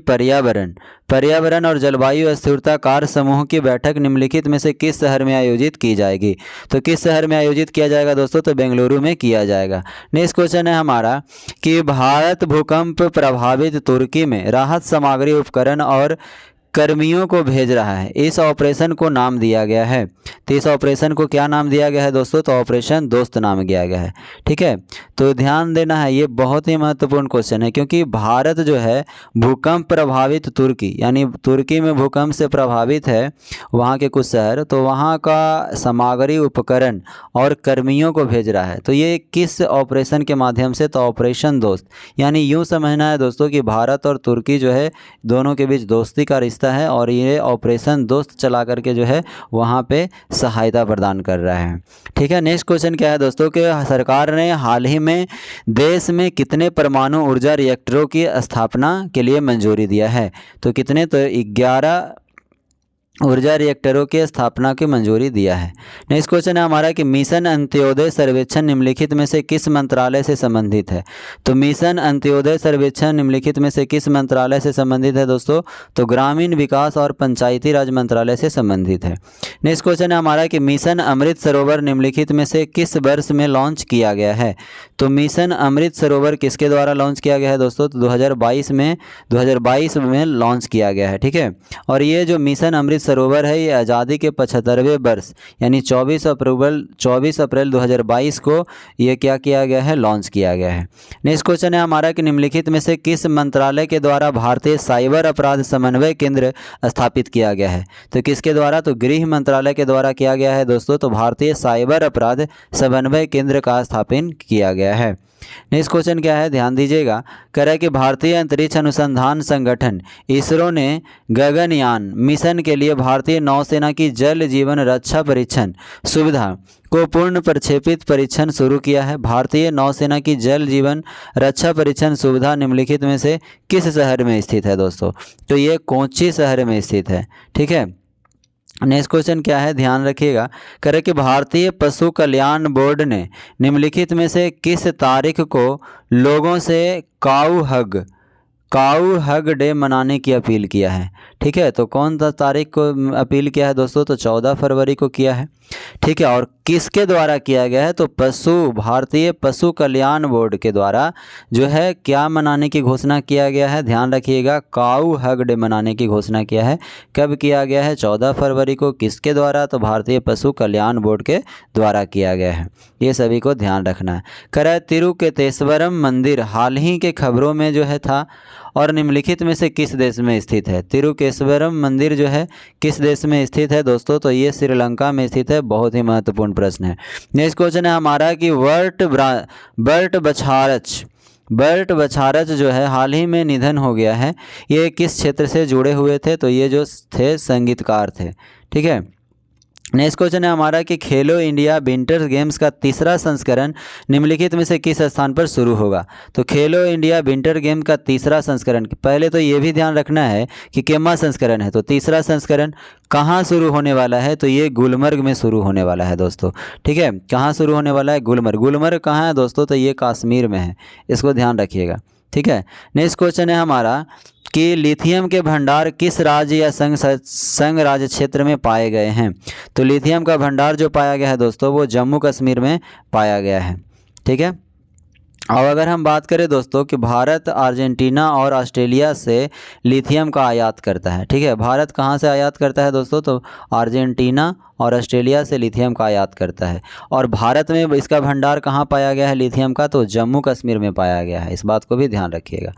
पर्यावरण और जलवायु स्थिरता कार्य समूह की बैठक निम्नलिखित में से किस शहर में आयोजित की जाएगी? तो किस शहर में आयोजित किया जाएगा दोस्तों? तो बेंगलुरु में किया जाएगा। नेक्स्ट क्वेश्चन है हमारा कि भारत भूकंप प्रभावित तुर्की में राहत सामग्री, उपकरण और कर्मियों को भेज रहा है। इस ऑपरेशन को नाम दिया गया है। तो इस ऑपरेशन को क्या नाम दिया गया है दोस्तों? तो ऑपरेशन दोस्त नाम दिया गया है। ठीक है, तो ध्यान देना है, ये बहुत ही महत्वपूर्ण क्वेश्चन है, क्योंकि भारत जो है भूकंप प्रभावित तुर्की, यानी तुर्की में भूकंप से प्रभावित है वहाँ के कुछ शहर, तो वहाँ का सामग्री, उपकरण और कर्मियों को भेज रहा है। तो ये किस ऑपरेशन के माध्यम से? तो ऑपरेशन दोस्त, यानी यूँ समझना है दोस्तों कि भारत और तुर्की जो है दोनों के बीच दोस्ती का रिश्ता है और ये ऑपरेशन दोस्त चला करके जो है वहाँ पे सहायता प्रदान कर रहा है। ठीक है। नेक्स्ट क्वेश्चन क्या है दोस्तों कि सरकार ने हाल ही में देश में कितने परमाणु ऊर्जा रिएक्टरों की स्थापना के लिए मंजूरी दिया है? तो कितने? तो 11 ऊर्जा रिएक्टरों की स्थापना की मंजूरी दिया है। नेक्स्ट क्वेश्चन है हमारा कि मिशन अंत्योदय सर्वेक्षण निम्नलिखित में से किस मंत्रालय से संबंधित है? तो मिशन अंत्योदय सर्वेक्षण निम्नलिखित में से किस मंत्रालय से संबंधित है दोस्तों? तो ग्रामीण विकास और पंचायती राज मंत्रालय से संबंधित है। नेक्स्ट क्वेश्चन है हमारा कि मिशन अमृत सरोवर निम्नलिखित में से किस वर्ष में लॉन्च किया गया है? तो मिशन अमृत सरोवर किसके द्वारा लॉन्च किया गया है दोस्तों? तो 2022 में लॉन्च किया गया है। ठीक है, और ये जो मिशन अमृत सरोवर है ये आज़ादी के 75वें वर्ष यानी 24 अप्रैल 2022 को ये क्या किया गया है? लॉन्च किया गया है। नेक्स्ट क्वेश्चन है हमारा कि निम्नलिखित में से किस मंत्रालय के द्वारा भारतीय साइबर अपराध समन्वय केंद्र स्थापित किया गया है? तो किसके द्वारा? तो गृह मंत्रालय के द्वारा किया गया है दोस्तों। तो भारतीय साइबर अपराध समन्वय केंद्र का स्थापन किया गया है। नेक्स्ट क्वेश्चन क्या है? ध्यान दीजिएगा, कह रहा है कि भारतीय अंतरिक्ष अनुसंधान संगठन इसरो ने गगनयान मिशन के लिए भारतीय नौसेना की जल जीवन रक्षा परीक्षण सुविधा को पूर्ण प्रक्षेपित परीक्षण शुरू किया है। भारतीय नौसेना की जल जीवन रक्षा परीक्षण सुविधा निम्नलिखित में से किस शहर में स्थित है दोस्तों? तो ये कोच्चि शहर में स्थित है। ठीक है। नेक्स्ट क्वेश्चन क्या है? ध्यान रखिएगा, कह रहे कि भारतीय पशु कल्याण बोर्ड ने निम्नलिखित में से किस तारीख को लोगों से काऊ हग डे मनाने की अपील किया है? ठीक है, तो कौन सा तारीख को अपील किया है दोस्तों? तो 14 फरवरी को किया है। ठीक है, और किसके द्वारा किया गया है? तो भारतीय पशु कल्याण बोर्ड के द्वारा जो है क्या मनाने की घोषणा किया गया है? ध्यान रखिएगा, काऊ हग डे मनाने की घोषणा किया है। कब किया गया है? 14 फरवरी को। किसके द्वारा? तो भारतीय पशु कल्याण बोर्ड के द्वारा किया गया है। ये सभी को ध्यान रखना है। करा तिरुकेतेश्वरम मंदिर हाल ही के खबरों में जो है था और निम्नलिखित में से किस देश में स्थित है? तिरुकेश्वरम मंदिर जो है किस देश में स्थित है दोस्तों? तो ये श्रीलंका में स्थित है। बहुत ही महत्वपूर्ण प्रश्न है। नेक्स्ट क्वेश्चन है हमारा कि बर्ट बछारच जो है हाल ही में निधन हो गया है। ये किस क्षेत्र से जुड़े हुए थे? तो ये जो थे संगीतकार थे। ठीक है। नेक्स्ट क्वेश्चन है हमारा कि खेलो इंडिया विंटर गेम्स का तीसरा संस्करण निम्नलिखित में से किस स्थान पर शुरू होगा? तो खेलो इंडिया विंटर गेम का तीसरा संस्करण, पहले तो ये भी ध्यान रखना है कि केमा संस्करण है, तो तीसरा संस्करण कहाँ शुरू होने वाला है? तो ये गुलमर्ग में शुरू होने वाला है दोस्तों। ठीक है, कहाँ शुरू होने वाला है? गुलमर्ग। गुलमर्ग कहाँ है दोस्तों? तो ये कश्मीर में है, इसको ध्यान रखिएगा। ठीक है। नेक्स्ट क्वेश्चन है हमारा कि लिथियम के भंडार किस राज्य या संघ राज्य क्षेत्र में पाए गए हैं? तो लिथियम का भंडार जो पाया गया है दोस्तों वो जम्मू कश्मीर में पाया गया है। ठीक है। और अगर हम बात करें दोस्तों कि भारत अर्जेंटीना और ऑस्ट्रेलिया से लिथियम का आयात करता है। ठीक है, भारत कहाँ से आयात करता है दोस्तों? तो अर्जेंटीना और ऑस्ट्रेलिया से लिथियम का आयात करता है। और भारत में इसका भंडार कहाँ पाया गया है लिथियम का? तो जम्मू कश्मीर में पाया गया है। इस बात को भी ध्यान रखिएगा।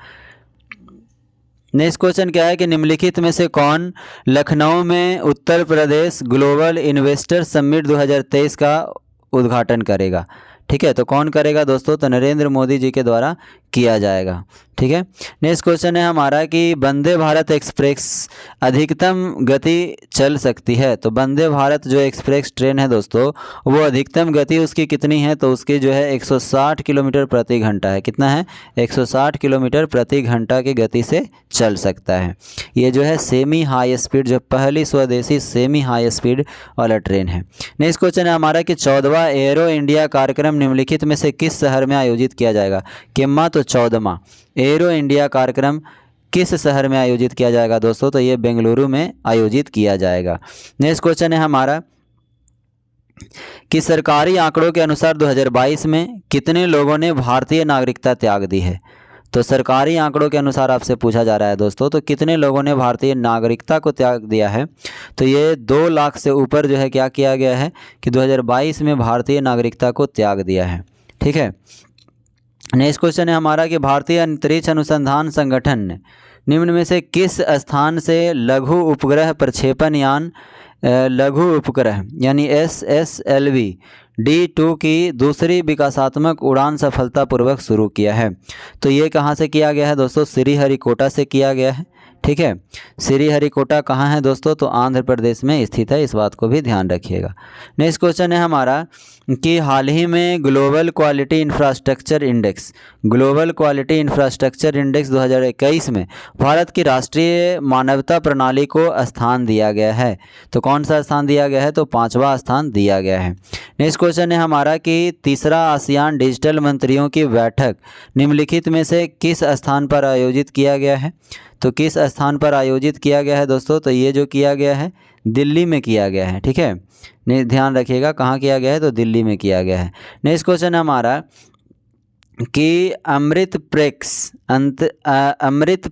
नेक्स्ट क्वेश्चन क्या है कि निम्नलिखित में से कौन लखनऊ में Uttar Pradesh global investor summit 2023 का उद्घाटन करेगा? ठीक है, तो कौन करेगा दोस्तों? तो नरेंद्र मोदी जी के द्वारा किया जाएगा। ठीक है। नेक्स्ट क्वेश्चन है हमारा कि वंदे भारत एक्सप्रेस अधिकतम गति चल सकती है? तो वंदे भारत जो एक्सप्रेस ट्रेन है दोस्तों वो अधिकतम गति उसकी कितनी है? तो उसकी जो है 160 किलोमीटर प्रति घंटा है। कितना है? 160 किलोमीटर प्रति घंटा की गति से चल सकता है। ये जो है सेमी हाई स्पीड, जो पहली स्वदेशी सेमी हाई स्पीड वाला ट्रेन है। नेक्स्ट क्वेश्चन है हमारा कि 14वां एरो इंडिया कार्यक्रम निम्नलिखित में से किस शहर में आयोजित किया जाएगा? केम्मा। तो 14वां एरो इंडिया कार्यक्रम किस शहर में आयोजित किया जाएगा दोस्तों? तो ये बेंगलुरु में आयोजित किया जाएगा। नेक्स्ट क्वेश्चन है हमारा कि सरकारी आंकड़ों के अनुसार 2022 में कितने लोगों ने भारतीय नागरिकता त्याग दी है? तो सरकारी आंकड़ों के अनुसार आपसे पूछा जा रहा है दोस्तों, तो कितने लोगों ने भारतीय नागरिकता को त्याग दिया है? तो ये 2 लाख से ऊपर जो है क्या किया गया है कि 2022 में भारतीय नागरिकता को त्याग दिया है। ठीक है। नेक्स्ट क्वेश्चन है हमारा कि भारतीय अंतरिक्ष अनुसंधान संगठन ने निम्न में से किस स्थान से लघु उपग्रह प्रक्षेपण यान लघु उपग्रह यानी SSLV D2 की दूसरी विकासात्मक उड़ान सफलतापूर्वक शुरू किया है? तो ये कहाँ से किया गया है दोस्तों? श्रीहरिकोटा से किया गया है। ठीक है। श्रीहरिकोटा कहाँ है दोस्तों? तो आंध्र प्रदेश में स्थित है। इस बात को भी ध्यान रखिएगा। नेक्स्ट क्वेश्चन है हमारा कि हाल ही में ग्लोबल क्वालिटी इंफ्रास्ट्रक्चर इंडेक्स 2021 में भारत की राष्ट्रीय मानवता प्रणाली को स्थान दिया गया है। तो कौन सा स्थान दिया गया है? तो 5वां स्थान दिया गया है। नेक्स्ट क्वेश्चन है हमारा कि तीसरा आसियान डिजिटल मंत्रियों की बैठक निम्नलिखित में से किस स्थान पर आयोजित किया गया है? तो किस स्थान पर आयोजित किया गया है दोस्तों? तो ये जो किया गया है दिल्ली में किया गया है। ठीक है, ध्यान रखिएगा कहाँ किया गया है? तो दिल्ली में किया गया है। नेक्स्ट क्वेश्चन है हमारा कि अमृत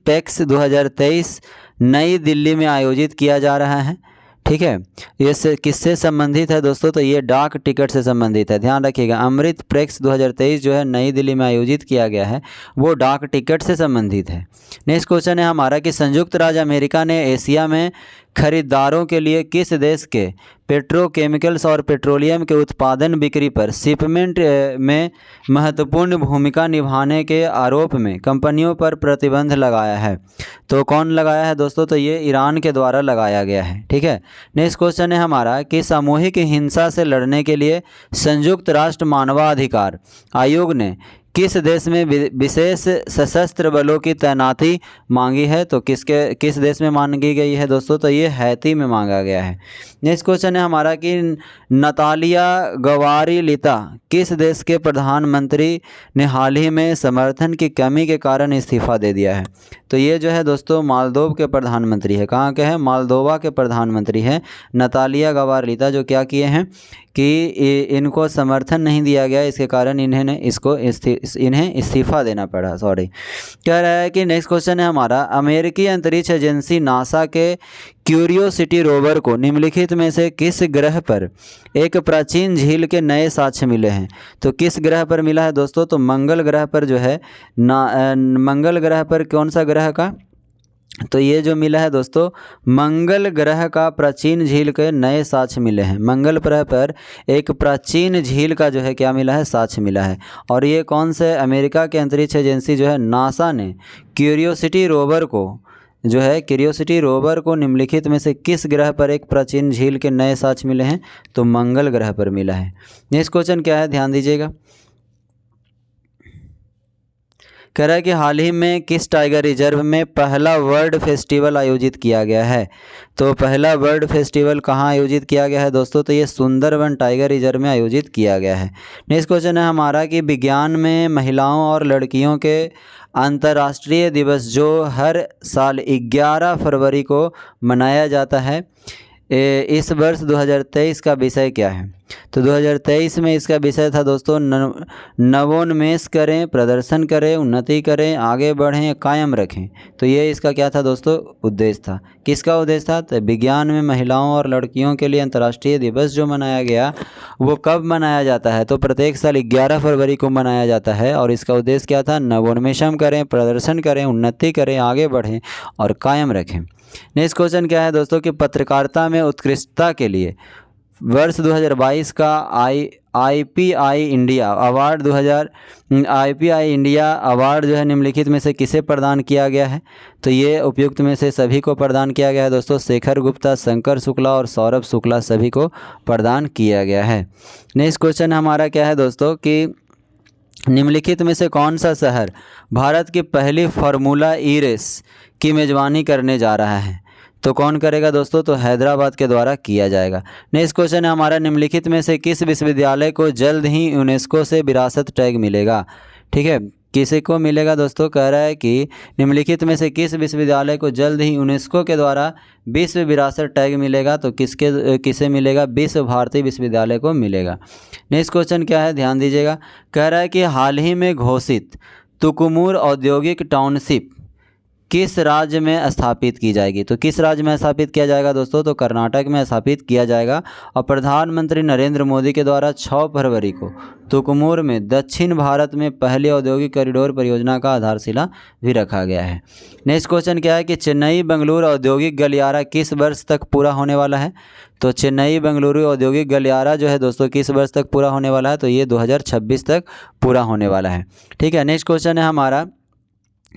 पैक्स 2023 नई दिल्ली में आयोजित किया जा रहा है। ठीक है, ये किससे संबंधित है दोस्तों? तो ये डाक टिकट से संबंधित है। ध्यान रखिएगा, अमृत पैक्स 2023 जो है नई दिल्ली में आयोजित किया गया है वो डाक टिकट से संबंधित है। नेक्स्ट क्वेश्चन है हमारा कि संयुक्त राज्य अमेरिका ने एशिया में खरीदारों के लिए किस देश के पेट्रोकेमिकल्स और पेट्रोलियम के उत्पादन बिक्री पर शिपमेंट में महत्वपूर्ण भूमिका निभाने के आरोप में कंपनियों पर प्रतिबंध लगाया है? तो कौन लगाया है दोस्तों? तो ये ईरान के द्वारा लगाया गया है। ठीक है। नेक्स्ट क्वेश्चन है हमारा कि सामूहिक हिंसा से लड़ने के लिए संयुक्त राष्ट्र मानवाधिकार आयोग ने किस देश में विशेष सशस्त्र बलों की तैनाती मांगी है? तो किस देश में मांगी गई है दोस्तों? तो ये हैती में मांगा गया है। नेक्स्ट क्वेश्चन है हमारा कि नतालिया गवारिलिता किस देश के प्रधानमंत्री ने हाल ही में समर्थन की कमी के कारण इस्तीफा दे दिया है? तो ये जो है दोस्तों मालदोव के प्रधानमंत्री है। कहाँ के हैं? मालदोवा के प्रधानमंत्री हैं नतालिया गवारिलिता, जो क्या किए हैं कि इनको समर्थन नहीं दिया गया, इसके कारण इन्हें इस्तीफा देना पड़ा। सॉरी, कह रहा है कि नेक्स्ट क्वेश्चन है हमारा, अमेरिकी अंतरिक्ष एजेंसी नासा के क्यूरियोसिटी रोवर को निम्नलिखित में से किस ग्रह पर एक प्राचीन झील के नए साक्ष्य मिले हैं? तो किस ग्रह पर मिला है दोस्तों? तो मंगल ग्रह पर जो है मंगल ग्रह पर कौन सा ग्रह का? तो ये जो मिला है दोस्तों मंगल ग्रह का प्राचीन झील के नए साक्ष्य मिले हैं। मंगल ग्रह पर एक प्राचीन झील का जो है क्या मिला है? साक्ष्य मिला है। और ये कौन से अमेरिका के अंतरिक्ष एजेंसी जो है नासा ने क्यूरियोसिटी रोवर को निम्नलिखित में से किस ग्रह पर एक प्राचीन झील के नए साक्ष्य मिले हैं? तो मंगल ग्रह पर मिला है। नेक्स्ट क्वेश्चन क्या है, ध्यान दीजिएगा। कह रहा है कि हाल ही में किस टाइगर रिजर्व में पहला वर्ल्ड फेस्टिवल आयोजित किया गया है? तो पहला वर्ल्ड फेस्टिवल कहाँ आयोजित किया गया है दोस्तों? तो ये सुंदरवन टाइगर रिजर्व में आयोजित किया गया है। नेक्स्ट क्वेश्चन है हमारा कि विज्ञान में महिलाओं और लड़कियों के अंतर्राष्ट्रीय दिवस जो हर साल 11 फरवरी को मनाया जाता है, इस वर्ष 2023 का विषय क्या है? तो 2023 में इसका विषय था दोस्तों नवोन्मेष करें, प्रदर्शन करें, उन्नति करें, आगे बढ़ें, कायम रखें। तो ये इसका क्या था दोस्तों? उद्देश्य था। किसका उद्देश्य था? तो विज्ञान में महिलाओं और लड़कियों के लिए अंतर्राष्ट्रीय दिवस जो मनाया गया वो कब मनाया जाता है? तो प्रत्येक साल 11 फरवरी को मनाया जाता है। और इसका उद्देश्य क्या था? नवोन्मेषम करें, प्रदर्शन करें, उन्नति करें, आगे बढ़ें और कायम रखें। नेक्स्ट क्वेश्चन क्या है दोस्तों कि पत्रकारिता में उत्कृष्टता के लिए वर्ष 2022 का IPI इंडिया अवार्ड जो है निम्नलिखित में से किसे प्रदान किया गया है? तो ये उपयुक्त में से सभी को प्रदान किया गया है दोस्तों। शेखर गुप्ता, शंकर शुक्ला और सौरभ शुक्ला सभी को प्रदान किया गया है। नेक्स्ट क्वेश्चन हमारा क्या है दोस्तों कि निम्नलिखित में से कौन सा शहर भारत की पहली फार्मूला ई रेस की मेज़बानी करने जा रहा है? तो कौन करेगा दोस्तों? तो हैदराबाद के द्वारा किया जाएगा। नेक्स्ट क्वेश्चन है हमारा, निम्नलिखित में से किस विश्वविद्यालय को जल्द ही यूनेस्को से विरासत टैग मिलेगा? ठीक है, किसी को मिलेगा दोस्तों? कह रहा है कि निम्नलिखित में से किस विश्वविद्यालय को जल्द ही यूनेस्को के द्वारा विश्व विरासत टैग मिलेगा? तो किसे मिलेगा? विश्व भारती विश्वविद्यालय को मिलेगा। नेक्स्ट क्वेश्चन क्या है, ध्यान दीजिएगा। कह रहा है कि हाल ही में घोषित तुकुमुर औद्योगिक टाउनशिप किस राज्य में स्थापित की जाएगी? तो किस राज्य में स्थापित किया जाएगा दोस्तों? तो कर्नाटक में स्थापित किया जाएगा। और प्रधानमंत्री नरेंद्र मोदी के द्वारा 6 फरवरी को तुकुमुर में दक्षिण भारत में पहली औद्योगिक कॉरिडोर परियोजना का आधारशिला भी रखा गया है। नेक्स्ट क्वेश्चन क्या है कि चेन्नई बेंगलुरु औद्योगिक गलियारा किस वर्ष तक पूरा होने वाला है? तो चेन्नई बेंगलुरु औद्योगिक गलियारा जो है दोस्तों किस वर्ष तक पूरा होने वाला है? तो ये 2026 तक पूरा होने वाला है। ठीक है, नेक्स्ट क्वेश्चन है हमारा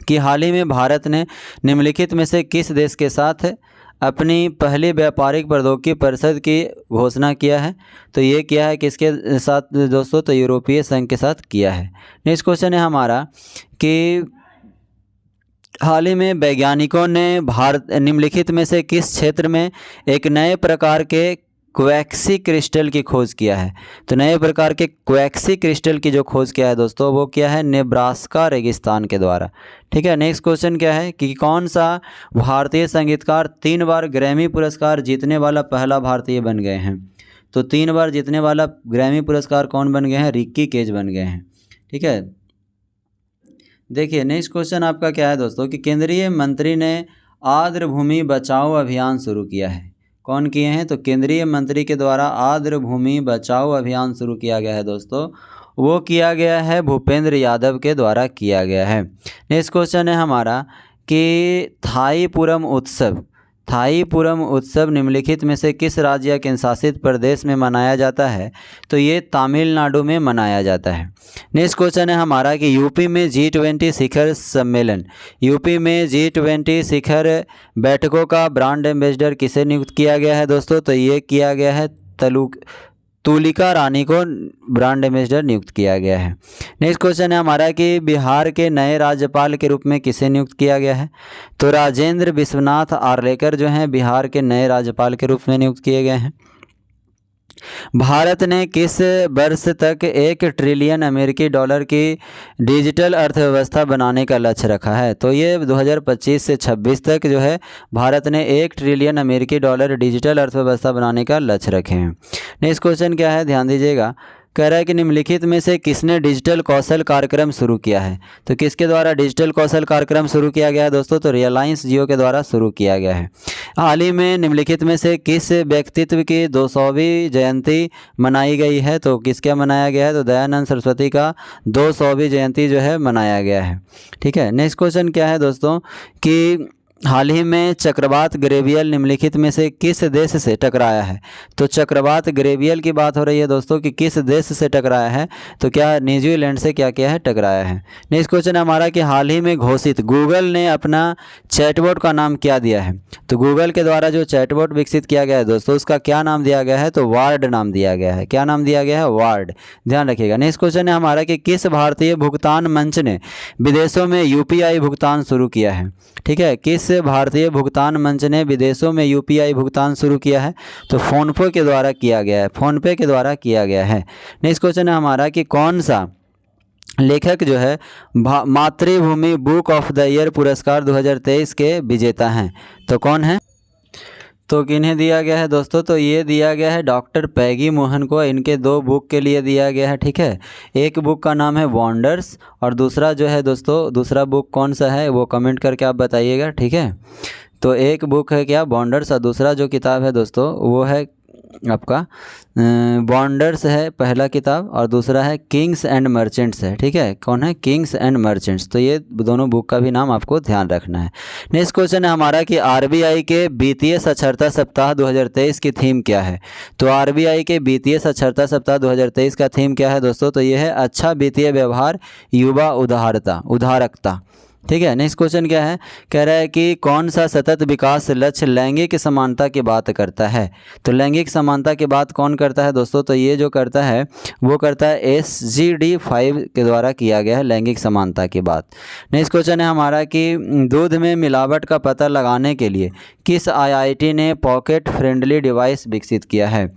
कि हाल ही में भारत ने निम्नलिखित में से किस देश के साथ अपनी पहली व्यापारिक प्रौद्योगिकी परिषद की घोषणा किया है? तो ये किया है किसके साथ दोस्तों? तो यूरोपीय संघ के साथ किया है। नेक्स्ट क्वेश्चन है हमारा कि हाल ही में वैज्ञानिकों ने निम्नलिखित में से किस क्षेत्र में एक नए प्रकार के क्वैक्सी क्रिस्टल की खोज किया है? तो नए प्रकार के क्वैक्सी क्रिस्टल की जो खोज किया है दोस्तों वो क्या है? नेब्रास्का रेगिस्तान के द्वारा। ठीक है, नेक्स्ट क्वेश्चन क्या है कि कौन सा भारतीय संगीतकार 3 बार ग्रैमी पुरस्कार जीतने वाला पहला भारतीय बन गए हैं? तो 3 बार जीतने वाला ग्रैमी पुरस्कार कौन बन गए हैं? रिक्की केज बन गए हैं। ठीक है, देखिए नेक्स्ट क्वेश्चन आपका क्या है दोस्तों कि केंद्रीय मंत्री ने आर्द्र भूमि बचाओ अभियान शुरू किया है। कौन किए हैं? तो केंद्रीय मंत्री के द्वारा आर्द्र भूमि बचाओ अभियान शुरू किया गया है दोस्तों। वो किया गया है भूपेंद्र यादव के द्वारा किया गया है। नेक्स्ट क्वेश्चन है हमारा कि थाईपुरम उत्सव निम्नलिखित में से किस राज्य या केंद्र शासित प्रदेश में मनाया जाता है? तो ये तमिलनाडु में मनाया जाता है। नेक्स्ट क्वेश्चन है हमारा कि यूपी में G20 शिखर सम्मेलन, यूपी में G20 शिखर बैठकों का ब्रांड एम्बेसडर किसे नियुक्त किया गया है दोस्तों? तो ये किया गया है तुलिका रानी को ब्रांड एम्बेसडर नियुक्त किया गया है। नेक्स्ट क्वेश्चन है हमारा कि बिहार के नए राज्यपाल के रूप में किसे नियुक्त किया गया है? तो राजेंद्र विश्वनाथ आर्लेकर जो हैं बिहार के नए राज्यपाल के रूप में नियुक्त किए गए हैं। भारत ने किस वर्ष तक 1 ट्रिलियन अमेरिकी डॉलर की डिजिटल अर्थव्यवस्था बनाने का लक्ष्य रखा है? तो ये 2025 से 26 तक जो है भारत ने 1 ट्रिलियन अमेरिकी डॉलर डिजिटल अर्थव्यवस्था बनाने का लक्ष्य रखे हैं। नेक्स्ट क्वेश्चन क्या है, ध्यान दीजिएगा। कह रहा है कि निम्नलिखित में से किसने डिजिटल कौशल कार्यक्रम शुरू किया है? तो किसके द्वारा डिजिटल कौशल कार्यक्रम शुरू किया गया है दोस्तों? तो रिलायंस जियो के द्वारा शुरू किया गया है। हाल ही में निम्नलिखित में से किस व्यक्तित्व की 200वीं जयंती मनाई गई है? तो किसका मनाया गया है? तो दयानंद सरस्वती का 200वीं जयंती जो है मनाया गया है। ठीक है। नेक्स्ट क्वेश्चन क्या है दोस्तों कि हाल ही में चक्रवात ग्रेवियल निम्नलिखित में से किस देश से टकराया है? तो चक्रवात ग्रेवियल की बात हो रही है दोस्तों कि किस देश से टकराया है? तो क्या न्यूजीलैंड से क्या है टकराया है। नेक्स्ट क्वेश्चन है हमारा कि हाल ही में घोषित गूगल ने अपना चैटबॉट का नाम क्या दिया है? तो गूगल के द्वारा जो चैटबॉट विकसित किया गया है दोस्तों उसका क्या नाम दिया गया है? तो वार्ड नाम दिया गया है। क्या नाम दिया गया है? वार्ड। ध्यान रखिएगा। नेक्स्ट क्वेश्चन है हमारा कि किस भारतीय भुगतान मंच ने विदेशों में यूपीआई भुगतान शुरू किया है? ठीक है, किस भारतीय भुगतान मंच ने विदेशों में यूपीआई भुगतान शुरू किया है? तो फ़ोनपे के द्वारा किया गया है। फ़ोनपे के द्वारा किया गया है। नेक्स्ट क्वेश्चन है हमारा कि कौन सा लेखक जो है मातृभूमि बुक ऑफ द ईयर पुरस्कार 2023 के विजेता हैं? तो कौन है? तो किन्हें दिया गया है दोस्तों? तो ये दिया गया है डॉक्टर पैगी मोहन को। इनके 2 बुक के लिए दिया गया है। ठीक है, एक बुक का नाम है वंडर्स और दूसरा जो है दोस्तों दूसरा बुक कौन सा है वो कमेंट करके आप बताइएगा। ठीक है, तो एक बुक है क्या वंडर्स और दूसरा जो किताब है दोस्तों वो है आपका वंडर्स है पहला किताब और दूसरा है किंग्स एंड मर्चेंट्स है। ठीक है, कौन है? Kings and merchants. तो ये दोनों बुक का भी नाम आपको ध्यान रखना है। नेक्स्ट क्वेश्चन है हमारा कि आरबीआई के वित्तीय साक्षरता सप्ताह 2023 की थीम क्या है? तो आरबीआई के वित्तीय साक्षरता सप्ताह 2023 का थीम क्या है दोस्तों? तो ये है अच्छा वित्तीय व्यवहार युवा उदारकता। ठीक है। नेक्स्ट क्वेश्चन क्या है? कह रहा है कि कौन सा सतत विकास लक्ष्य लैंगिक समानता की बात करता है? तो लैंगिक समानता की बात कौन करता है दोस्तों? तो ये जो करता है वो करता है SGD 5 के द्वारा किया गया है लैंगिक समानता की बात। नेक्स्ट क्वेश्चन है हमारा कि दूध में मिलावट का पता लगाने के लिए किस IIT ने पॉकेट फ्रेंडली डिवाइस विकसित किया है?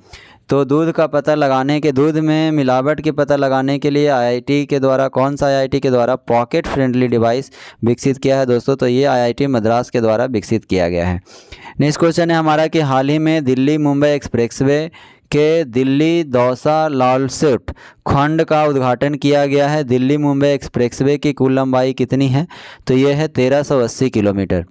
तो दूध में मिलावट के पता लगाने के लिए IIT के द्वारा कौन सा IIT के द्वारा पॉकेट फ्रेंडली डिवाइस विकसित किया है दोस्तों? तो ये IIT मद्रास के द्वारा विकसित किया गया है। नेक्स्ट क्वेश्चन है हमारा कि हाल ही में दिल्ली मुंबई एक्सप्रेसवे के दिल्ली दौसा लालसेट खंड का उद्घाटन किया गया है। दिल्ली मुंबई एक्सप्रेसवे की कुल लंबाई कितनी है? तो ये है 1380 किलोमीटर।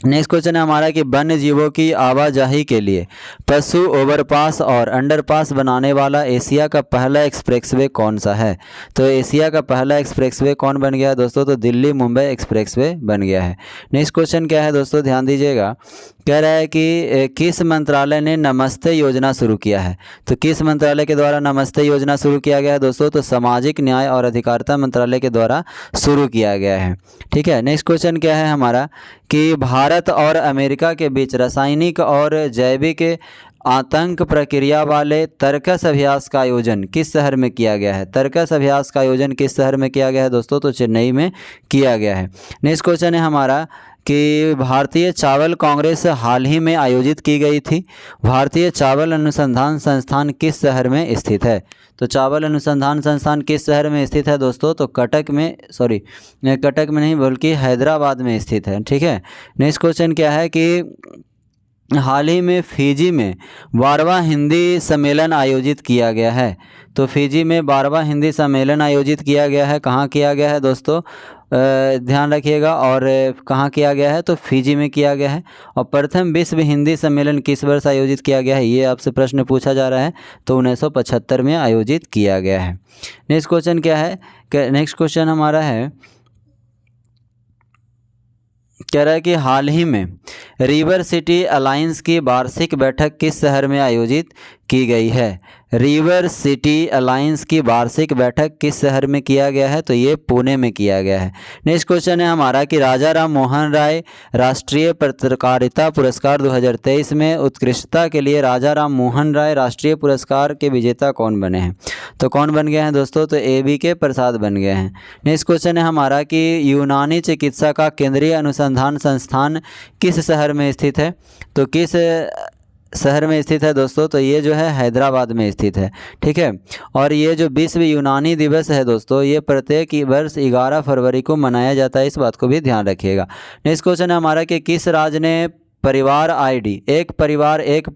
नेक्स्ट क्वेश्चन है हमारा कि वन्य जीवों की आवाजाही के लिए पशु ओवरपास और अंडरपास बनाने वाला एशिया का पहला एक्सप्रेसवे कौन सा है? तो एशिया का पहला एक्सप्रेसवे कौन बन गया है दोस्तों? तो दिल्ली मुंबई एक्सप्रेसवे बन गया है। नेक्स्ट क्वेश्चन क्या है दोस्तों? ध्यान दीजिएगा। कह रहा है कि किस मंत्रालय ने नमस्ते योजना शुरू किया है? तो किस मंत्रालय के द्वारा नमस्ते योजना शुरू किया गया है दोस्तों? तो सामाजिक न्याय और अधिकारिता मंत्रालय के द्वारा शुरू किया गया है। ठीक है। नेक्स्ट क्वेश्चन क्या है हमारा कि भारत और अमेरिका के बीच रासायनिक और जैविक आतंक प्रक्रिया वाले तर्कस अभ्यास का आयोजन किस शहर में किया गया है? तर्कस अभ्यास का आयोजन किस शहर में किया गया है दोस्तों? तो चेन्नई में किया गया है। नेक्स्ट क्वेश्चन है हमारा कि भारतीय चावल कांग्रेस हाल ही में आयोजित की गई थी। भारतीय चावल अनुसंधान संस्थान किस शहर में स्थित है? तो चावल अनुसंधान संस्थान किस शहर में स्थित है दोस्तों? तो कटक में नहीं बल्कि हैदराबाद में स्थित है। ठीक है। नेक्स्ट क्वेश्चन क्या है कि हाल ही में फिजी में 12वां हिंदी सम्मेलन आयोजित किया गया है। तो फिजी में 12वां हिंदी सम्मेलन आयोजित किया गया है। कहाँ किया गया है दोस्तों? ध्यान रखिएगा। और कहाँ किया गया है? तो फिजी में किया गया है। और प्रथम विश्व हिंदी सम्मेलन किस वर्ष आयोजित किया गया है? ये आपसे प्रश्न पूछा जा रहा है। तो 1975 में आयोजित किया गया है। नेक्स्ट क्वेश्चन क्या है? नेक्स्ट क्वेश्चन हमारा है कह रहा है कि हाल ही में रिवर सिटी अलायंस की वार्षिक बैठक किस शहर में आयोजित की गई है। रिवर सिटी अलायंस की वार्षिक बैठक किस शहर में किया गया है, तो ये पुणे में किया गया है। नेक्स्ट क्वेश्चन है हमारा कि राजा राम मोहन राय राष्ट्रीय पत्रकारिता पुरस्कार 2023 में उत्कृष्टता के लिए राजा राम मोहन राय राष्ट्रीय पुरस्कार के विजेता कौन बने हैं, तो कौन बन गए हैं दोस्तों, तो ABK प्रसाद बन गए हैं। नेक्स्ट क्वेश्चन है हमारा कि यूनानी चिकित्सा का केंद्रीय अनुसंधान संस्थान किस शहर में स्थित है, तो किस शहर में स्थित है दोस्तों, तो ये जो है हैदराबाद में स्थित है। ठीक है, और ये जो विश्व यूनानी दिवस है दोस्तों, ये प्रत्येक वर्ष 11 फरवरी को मनाया जाता है, इस बात को भी ध्यान रखिएगा। नेक्स्ट क्वेश्चन है हमारा कि किस राज्य ने परिवार ID एक परिवार एक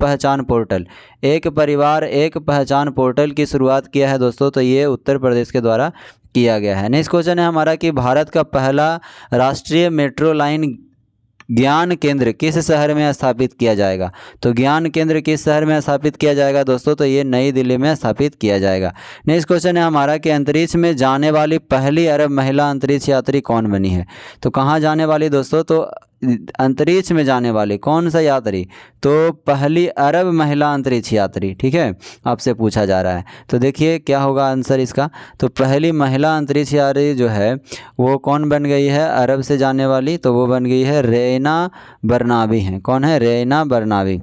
पहचान पोर्टल की शुरुआत किया है दोस्तों, तो ये उत्तर प्रदेश के द्वारा किया गया है। नेक्स्ट क्वेश्चन है हमारा कि भारत का पहला राष्ट्रीय मेट्रो लाइन ज्ञान केंद्र किस शहर में स्थापित किया जाएगा, तो ज्ञान केंद्र किस शहर में स्थापित किया जाएगा दोस्तों, तो ये नई दिल्ली में स्थापित किया जाएगा। नेक्स्ट क्वेश्चन है हमारा कि अंतरिक्ष में जाने वाली पहली अरब महिला अंतरिक्ष यात्री कौन बनी है, तो कहाँ जाने वाली दोस्तों, तो अंतरिक्ष में जाने वाले कौन सा यात्री, तो पहली अरब महिला अंतरिक्ष यात्री। ठीक है, आपसे पूछा जा रहा है, तो देखिए क्या होगा आंसर इसका, तो पहली महिला अंतरिक्ष यात्री जो है वो कौन बन गई है अरब से जाने वाली, तो वो बन गई है रैना बरनावी हैं। कौन है, रैना बरनावी।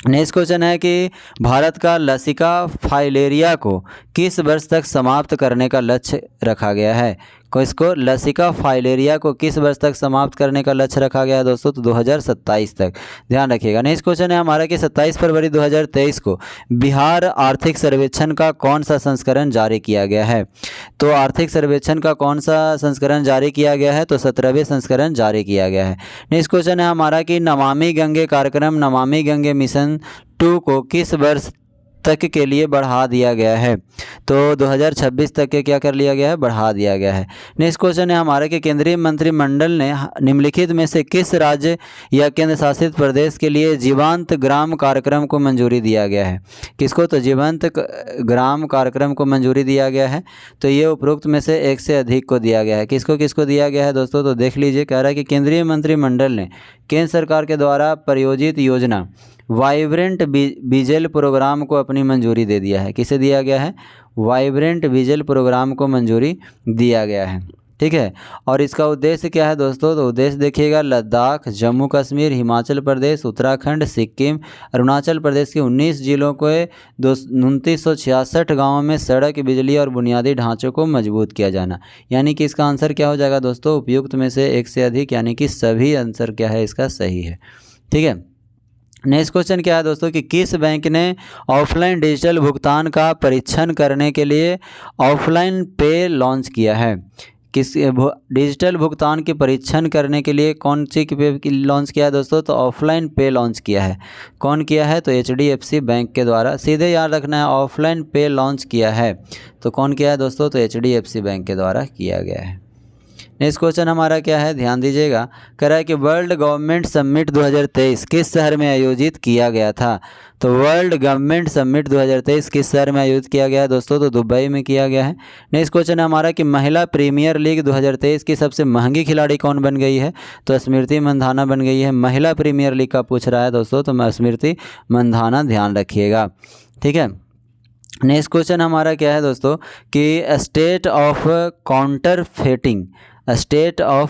नेक्स्ट क्वेश्चन है कि भारत का लसिका फाइलेरिया को किस वर्ष तक समाप्त करने का लक्ष्य रखा गया है, इसको लसिका फाइलेरिया को किस वर्ष तक समाप्त करने का लक्ष्य रखा गया है दोस्तों, तो 2027 तक, ध्यान रखिएगा। नेक्स्ट क्वेश्चन है हमारा कि 27 फरवरी 2023 को बिहार आर्थिक सर्वेक्षण का कौन सा संस्करण जारी किया गया है, तो आर्थिक सर्वेक्षण का कौन सा संस्करण जारी किया गया है, तो 17वें संस्करण जारी किया गया है। नेक्स्ट क्वेश्चन है हमारा कि नमामि गंगे कार्यक्रम नमामि गंगे मिशन 2 को किस वर्ष तक के लिए बढ़ा दिया गया है, तो 2026 तक के क्या कर लिया गया है, बढ़ा दिया गया है। नेक्स्ट क्वेश्चन है हमारा कि केंद्रीय मंत्रिमंडल ने निम्नलिखित में से किस राज्य या केंद्र शासित प्रदेश के लिए जीवंत ग्राम कार्यक्रम को मंजूरी दिया गया है, किसको, तो जीवंत ग्राम कार्यक्रम को मंजूरी दिया गया है, तो ये उपरोक्त में से एक से अधिक को दिया गया है। किसको किसको दिया गया है दोस्तों, तो देख लीजिए, कह रहा है कि केंद्रीय मंत्रिमंडल ने केंद्र सरकार के द्वारा प्रायोजित योजना वाइब्रेंट विजल प्रोग्राम को अपनी मंजूरी दे दिया है। किसे दिया गया है, वाइब्रेंट विजल प्रोग्राम को मंजूरी दिया गया है। ठीक है, और इसका उद्देश्य क्या है दोस्तों, तो उद्देश्य देखिएगा, लद्दाख, जम्मू कश्मीर, हिमाचल प्रदेश, उत्तराखंड, सिक्किम, अरुणाचल प्रदेश के 19 जिलों को 2966 गाँवों में सड़क, बिजली और बुनियादी ढांचों को मजबूत किया जाना। यानी कि इसका आंसर क्या हो जाएगा दोस्तों, उपयुक्त में से एक से अधिक, यानी कि सभी आंसर क्या है इसका सही है। ठीक है, नेक्स्ट क्वेश्चन क्या है दोस्तों कि किस बैंक ने ऑफलाइन डिजिटल भुगतान का परीक्षण करने के लिए ऑफलाइन पे लॉन्च किया है, किस डिजिटल भुगतान के परीक्षण करने के लिए कौन सी पे लॉन्च किया है दोस्तों, तो ऑफलाइन पे लॉन्च किया है। कौन किया है, तो HDFC बैंक के द्वारा, सीधे याद रखना है, ऑफलाइन पे लॉन्च किया है, तो कौन किया है दोस्तों, तो HDFC बैंक के द्वारा किया गया है। नेक्स्ट क्वेश्चन हमारा क्या है, ध्यान दीजिएगा, कह रहा है कि वर्ल्ड गवर्नमेंट समिट 2023 किस शहर में आयोजित किया गया था, तो वर्ल्ड गवर्नमेंट समिट 2023 किस शहर में आयोजित किया गया है दोस्तों, तो दुबई में किया गया है। नेक्स्ट क्वेश्चन है हमारा कि महिला प्रीमियर लीग 2023 की सबसे महंगी खिलाड़ी कौन बन गई है, तो स्मृति मंधाना बन गई है। महिला प्रीमियर लीग का पूछ रहा है दोस्तों, तो स्मृति मंधाना, ध्यान रखिएगा। ठीक है, नेक्स्ट क्वेश्चन हमारा क्या है दोस्तों कि state of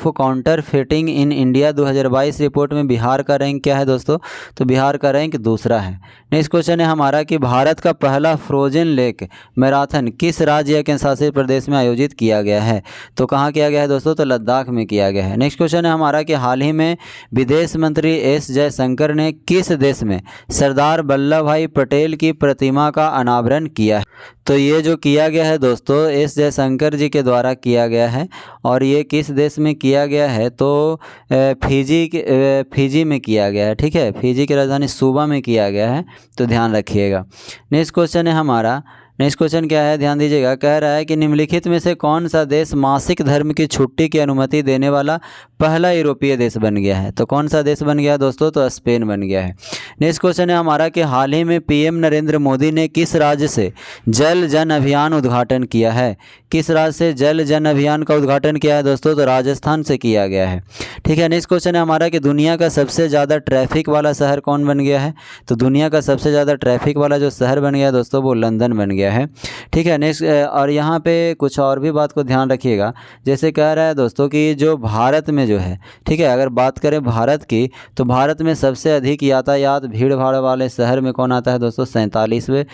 counterfeiting in India 2022 report में बिहार का रैंक क्या है दोस्तों, तो बिहार का रैंक दूसरा है। नेक्स्ट क्वेश्चन है हमारा कि भारत का पहला फ्रोजन लेक मैराथन किस राज्य या केंद्र शासित प्रदेश में आयोजित किया गया है, तो कहाँ किया गया है दोस्तों, तो लद्दाख में किया गया है। नेक्स्ट क्वेश्चन है हमारा कि हाल ही में विदेश मंत्री S जयशंकर ने किस देश में सरदार वल्लभ भाई पटेल की प्रतिमा का अनावरण किया है, तो ये जो किया गया है दोस्तों S जयशंकर जी के द्वारा किया गया है, और ये किस देश में किया गया है, तो फिजी में किया गया है। ठीक है, फिजी की राजधानी सूबा में किया गया है, तो ध्यान रखिएगा। नेक्स्ट क्वेश्चन है हमारा नेक्स्ट क्वेश्चन क्या है, ध्यान दीजिएगा। कह रहा है कि निम्नलिखित में से कौन सा देश मासिक धर्म की छुट्टी की अनुमति देने वाला पहला यूरोपीय देश बन गया है? तो कौन सा देश बन गया दोस्तों? तो स्पेन बन गया है। नेक्स्ट क्वेश्चन है हमारा कि हाल ही में पीएम नरेंद्र मोदी ने किस राज्य से जल जन अभियान उद्घाटन किया है? किस राज्य से जल जन अभियान का उद्घाटन किया है दोस्तों? तो राजस्थान से किया गया है। ठीक है। नेक्स्ट क्वेश्चन है हमारा कि दुनिया का सबसे ज़्यादा ट्रैफिक वाला शहर कौन बन गया है? तो दुनिया का सबसे ज़्यादा ट्रैफिक वाला जो शहर बन गया दोस्तों वो लंदन बन गया है। ठीक है। नेक्स्ट और यहाँ पे कुछ और भी बात को ध्यान रखिएगा। जैसे कह रहा है दोस्तों कि जो भारत में जो है, ठीक है, अगर बात करें भारत की तो भारत में सबसे अधिक यातायात भीड़ भाड़ वाले शहर में कौन आता है दोस्तों? 47वें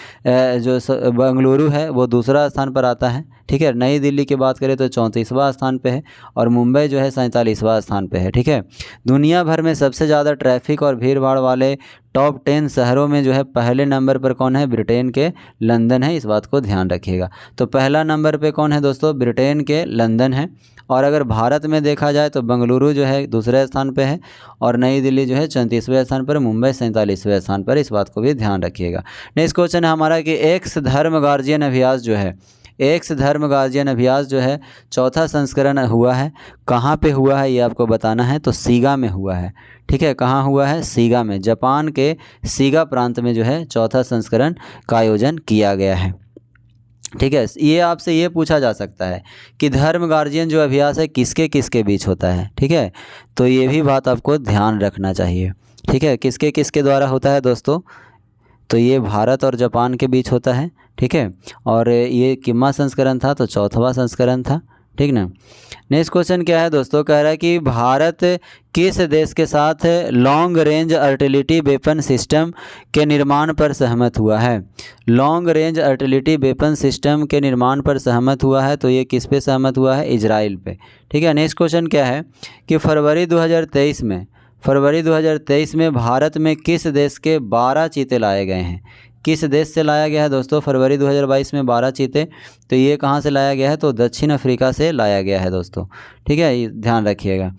जो बेंगलुरु है वो दूसरा स्थान पर आता है। ठीक है। नई दिल्ली की बात करें तो 34वां स्थान पे है और मुंबई जो है 47वां स्थान पे है। ठीक है। दुनिया भर में सबसे ज़्यादा ट्रैफिक और भीड़ भाड़ वाले टॉप 10 शहरों में जो है पहले नंबर पर कौन है? ब्रिटेन के लंदन है। इस बात को ध्यान रखिएगा। तो पहला नंबर पे कौन है दोस्तों? ब्रिटेन के लंदन है। और अगर भारत में देखा जाए तो बेंगलुरु जो है दूसरे स्थान पे है और नई दिल्ली जो है 34वें स्थान पर, मुंबई 47वें स्थान पर। इस बात को भी ध्यान रखिएगा। नेक्स्ट क्वेश्चन है हमारा कि एक्स धर्म गार्जियन अभ्यास जो है, एक्स धर्म गार्जियन अभ्यास जो है चौथा संस्करण हुआ है। कहाँ पे हुआ है ये आपको बताना है। तो सीगा में हुआ है। ठीक है। कहाँ हुआ है? सीगा में। जापान के सीगा प्रांत में जो है चौथा संस्करण का आयोजन किया गया है। ठीक है। ये आपसे ये पूछा जा सकता है कि धर्म गार्जियन जो अभ्यास है किसके किसके बीच होता है? ठीक है। तो ये भी बात आपको ध्यान रखना चाहिए। ठीक है। किसके किसके द्वारा होता है दोस्तों? तो ये भारत और जापान के बीच होता है। ठीक है। और ये कितना संस्करण था? तो चौथवा संस्करण था। ठीक ना। नेक्स्ट क्वेश्चन क्या है दोस्तों? कह रहा है कि भारत किस देश के साथ long range artillery weapon system के निर्माण पर सहमत हुआ है? Long range artillery weapon system के निर्माण पर सहमत हुआ है। तो ये किस पे सहमत हुआ है? इजराइल पे। ठीक है। नेक्स्ट क्वेश्चन क्या है कि फरवरी 2023 में भारत में किस देश के 12 चीते लाए गए हैं? किस देश से लाया गया है दोस्तों? फरवरी 2022 में 12 चीते। तो ये कहाँ से लाया गया है? तो दक्षिण अफ्रीका से लाया गया है दोस्तों। ठीक है। ये ध्यान रखिएगा।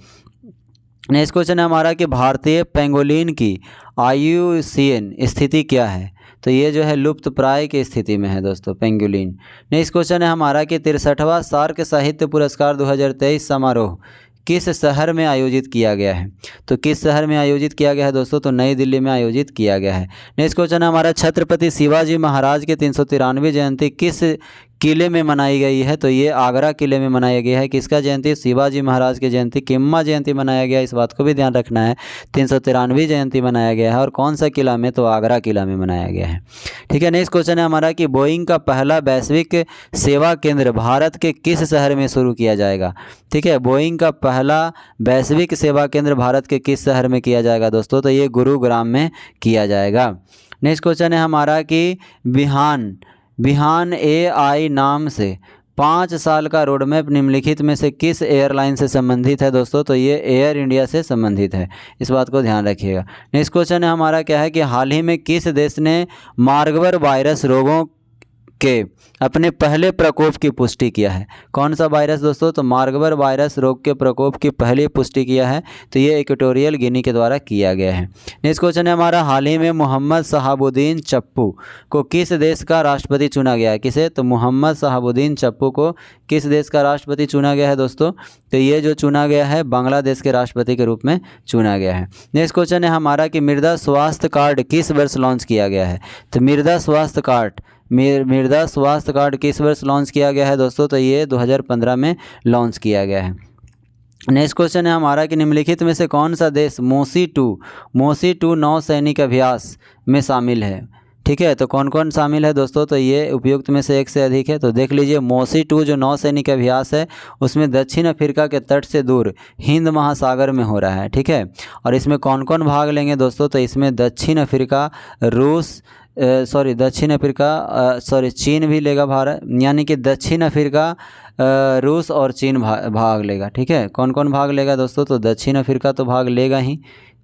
नेक्स्ट क्वेश्चन है हमारा कि भारतीय पेंगोलिन की IUCN स्थिति क्या है? तो ये जो है लुप्त प्राय की स्थिति में है दोस्तों, पेंगोलिन। नेक्स्ट क्वेश्चन है हमारा कि 63वां सार्क साहित्य पुरस्कार 2023 समारोह किस शहर में आयोजित किया गया है? तो किस शहर में आयोजित किया गया है दोस्तों? तो नई दिल्ली में आयोजित किया गया है। नेक्स्ट क्वेश्चन है हमारा छत्रपति शिवाजी महाराज की 393वीं जयंती किस किले में मनाई गई है? तो ये आगरा किले में मनाया गया है। किसका जयंती? शिवाजी महाराज की जयंती, किम्मा जयंती मनाया गया है। इस बात को भी ध्यान रखना है। 393वीं जयंती मनाया गया है और कौन सा किला में? तो आगरा किला में मनाया गया है। ठीक है। नेक्स्ट क्वेश्चन है हमारा कि बोइंग का पहला वैश्विक सेवा केंद्र भारत के किस शहर में शुरू किया जाएगा? ठीक है। बोइंग का पहला वैश्विक सेवा केंद्र भारत के किस शहर में किया जाएगा दोस्तों? तो ये गुरुग्राम में किया जाएगा। नेक्स्ट क्वेश्चन है हमारा कि बिहान AI नाम से 5 साल का रोडमैप निम्नलिखित में से किस एयरलाइन से संबंधित है दोस्तों? तो ये एयर इंडिया से संबंधित है। इस बात को ध्यान रखिएगा। नेक्स्ट क्वेश्चन है हमारा क्या है कि हाल ही में किस देश ने मार्बर्ग वायरस रोगों के अपने पहले प्रकोप की पुष्टि किया है? कौन सा वायरस दोस्तों? तो मार्बर्ग वायरस रोग के प्रकोप की पहली पुष्टि किया है। तो ये इक्वेटोरियल गिनी के द्वारा किया गया है। नेक्स्ट क्वेश्चन है हमारा हाल ही में मोहम्मद शहाबुद्दीन चप्पू को किस देश का राष्ट्रपति चुना गया है? किसे? तो मोहम्मद शहाबुद्दीन चप्पू को किस देश का राष्ट्रपति चुना गया है दोस्तों? तो ये जो चुना गया है बांग्लादेश के राष्ट्रपति के रूप में चुना गया है। नेक्स्ट क्वेश्चन है हमारा कि मृदा स्वास्थ्य कार्ड किस वर्ष लॉन्च किया गया है? तो मृदा स्वास्थ्य कार्ड किस वर्ष लॉन्च किया गया है दोस्तों? तो ये 2015 में लॉन्च किया गया है। नेक्स्ट क्वेश्चन है हमारा कि निम्नलिखित में से कौन सा देश मोसी टू नौसैनिक अभ्यास में शामिल है? ठीक है। तो कौन कौन शामिल है दोस्तों? तो ये उपयुक्त में से एक से अधिक है। तो देख लीजिए, मोसी 2 जो नौसैनिक अभ्यास है उसमें दक्षिण अफ्रीका के तट से दूर हिंद महासागर में हो रहा है। ठीक है। और इसमें कौन कौन भाग लेंगे दोस्तों? तो इसमें चीन भी लेगा भारत, यानी कि दक्षिण अफ्रीका, रूस और चीन भाग लेगा। ठीक है। कौन कौन भाग लेगा दोस्तों? तो दक्षिण अफ्रीका तो भाग लेगा ही,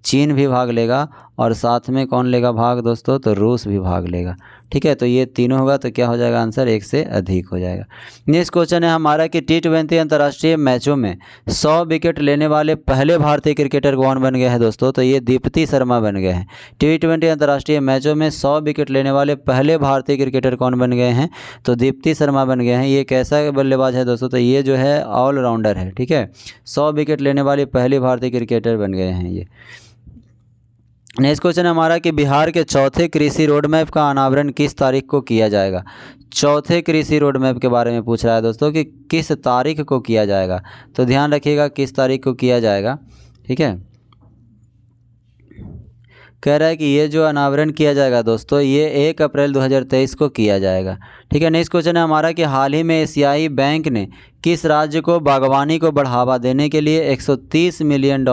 चीन भी भाग लेगा और साथ में कौन लेगा भाग दोस्तों, तो रूस भी भाग लेगा। ठीक है, तो ये तीनों होगा तो क्या हो जाएगा आंसर, 1 से अधिक हो जाएगा। नेक्स्ट क्वेश्चन है हमारा कि T20 अंतर्राष्ट्रीय मैचों में 100 विकेट लेने वाले पहले भारतीय क्रिकेटर कौन बन गए हैं दोस्तों, तो ये दीप्ति शर्मा बन गए हैं। T20 अंतर्राष्ट्रीय मैचों में 100 विकेट लेने वाले पहले भारतीय क्रिकेटर कौन बन गए हैं, तो दीप्ति शर्मा बन गए हैं। ये कैसा बल्लेबाज है दोस्तों, तो ये जो है ऑलराउंडर है। ठीक है, 100 विकेट लेने वाले पहले भारतीय क्रिकेटर बन गए हैं ये। नेक्स्ट क्वेश्चन हमारा कि बिहार के चौथे कृषि रोड मैप का अनावरण किस तारीख को किया जाएगा। चौथे कृषि रोड मैप के बारे में पूछ रहा है दोस्तों कि किस तारीख को किया जाएगा, तो ध्यान रखिएगा किस तारीख को किया जाएगा। ठीक है, कह रहा है कि ये जो अनावरण किया जाएगा दोस्तों ये 1 अप्रैल 2023 को किया जाएगा। ठीक है, नेक्स्ट क्वेश्चन है हमारा कि हाल ही में एशियाई बैंक ने किस राज्य को बागवानी को बढ़ावा देने के लिए $130 मिलियन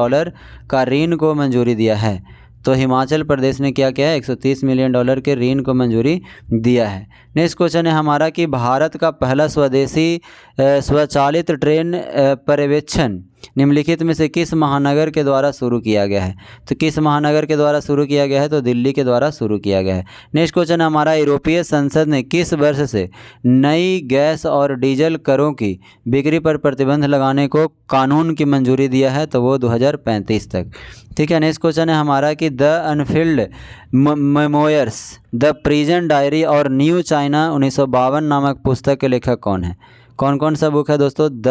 का ऋण को मंजूरी दिया है, तो हिमाचल प्रदेश ने क्या किया है, $130 मिलियन के ऋण को मंजूरी दिया है। नेक्स्ट क्वेश्चन है हमारा कि भारत का पहला स्वदेशी स्वचालित ट्रेन पर्यवेक्षण निम्नलिखित में से किस महानगर के द्वारा शुरू किया गया है, तो किस महानगर के द्वारा शुरू किया गया है, तो दिल्ली के द्वारा शुरू किया गया है। नेक्स्ट क्वेश्चन हमारा यूरोपीय संसद ने किस वर्ष से नई गैस और डीजल करों की बिक्री पर प्रतिबंध लगाने को कानून की मंजूरी दिया है, तो वो 2035 तक। ठीक है, नेक्स्ट क्वेश्चन है हमारा कि the Anfield memoirs, the prison diary और न्यू चाइना 1952 नामक पुस्तक के लेखक कौन है। कौन कौन सा बुक है दोस्तों, the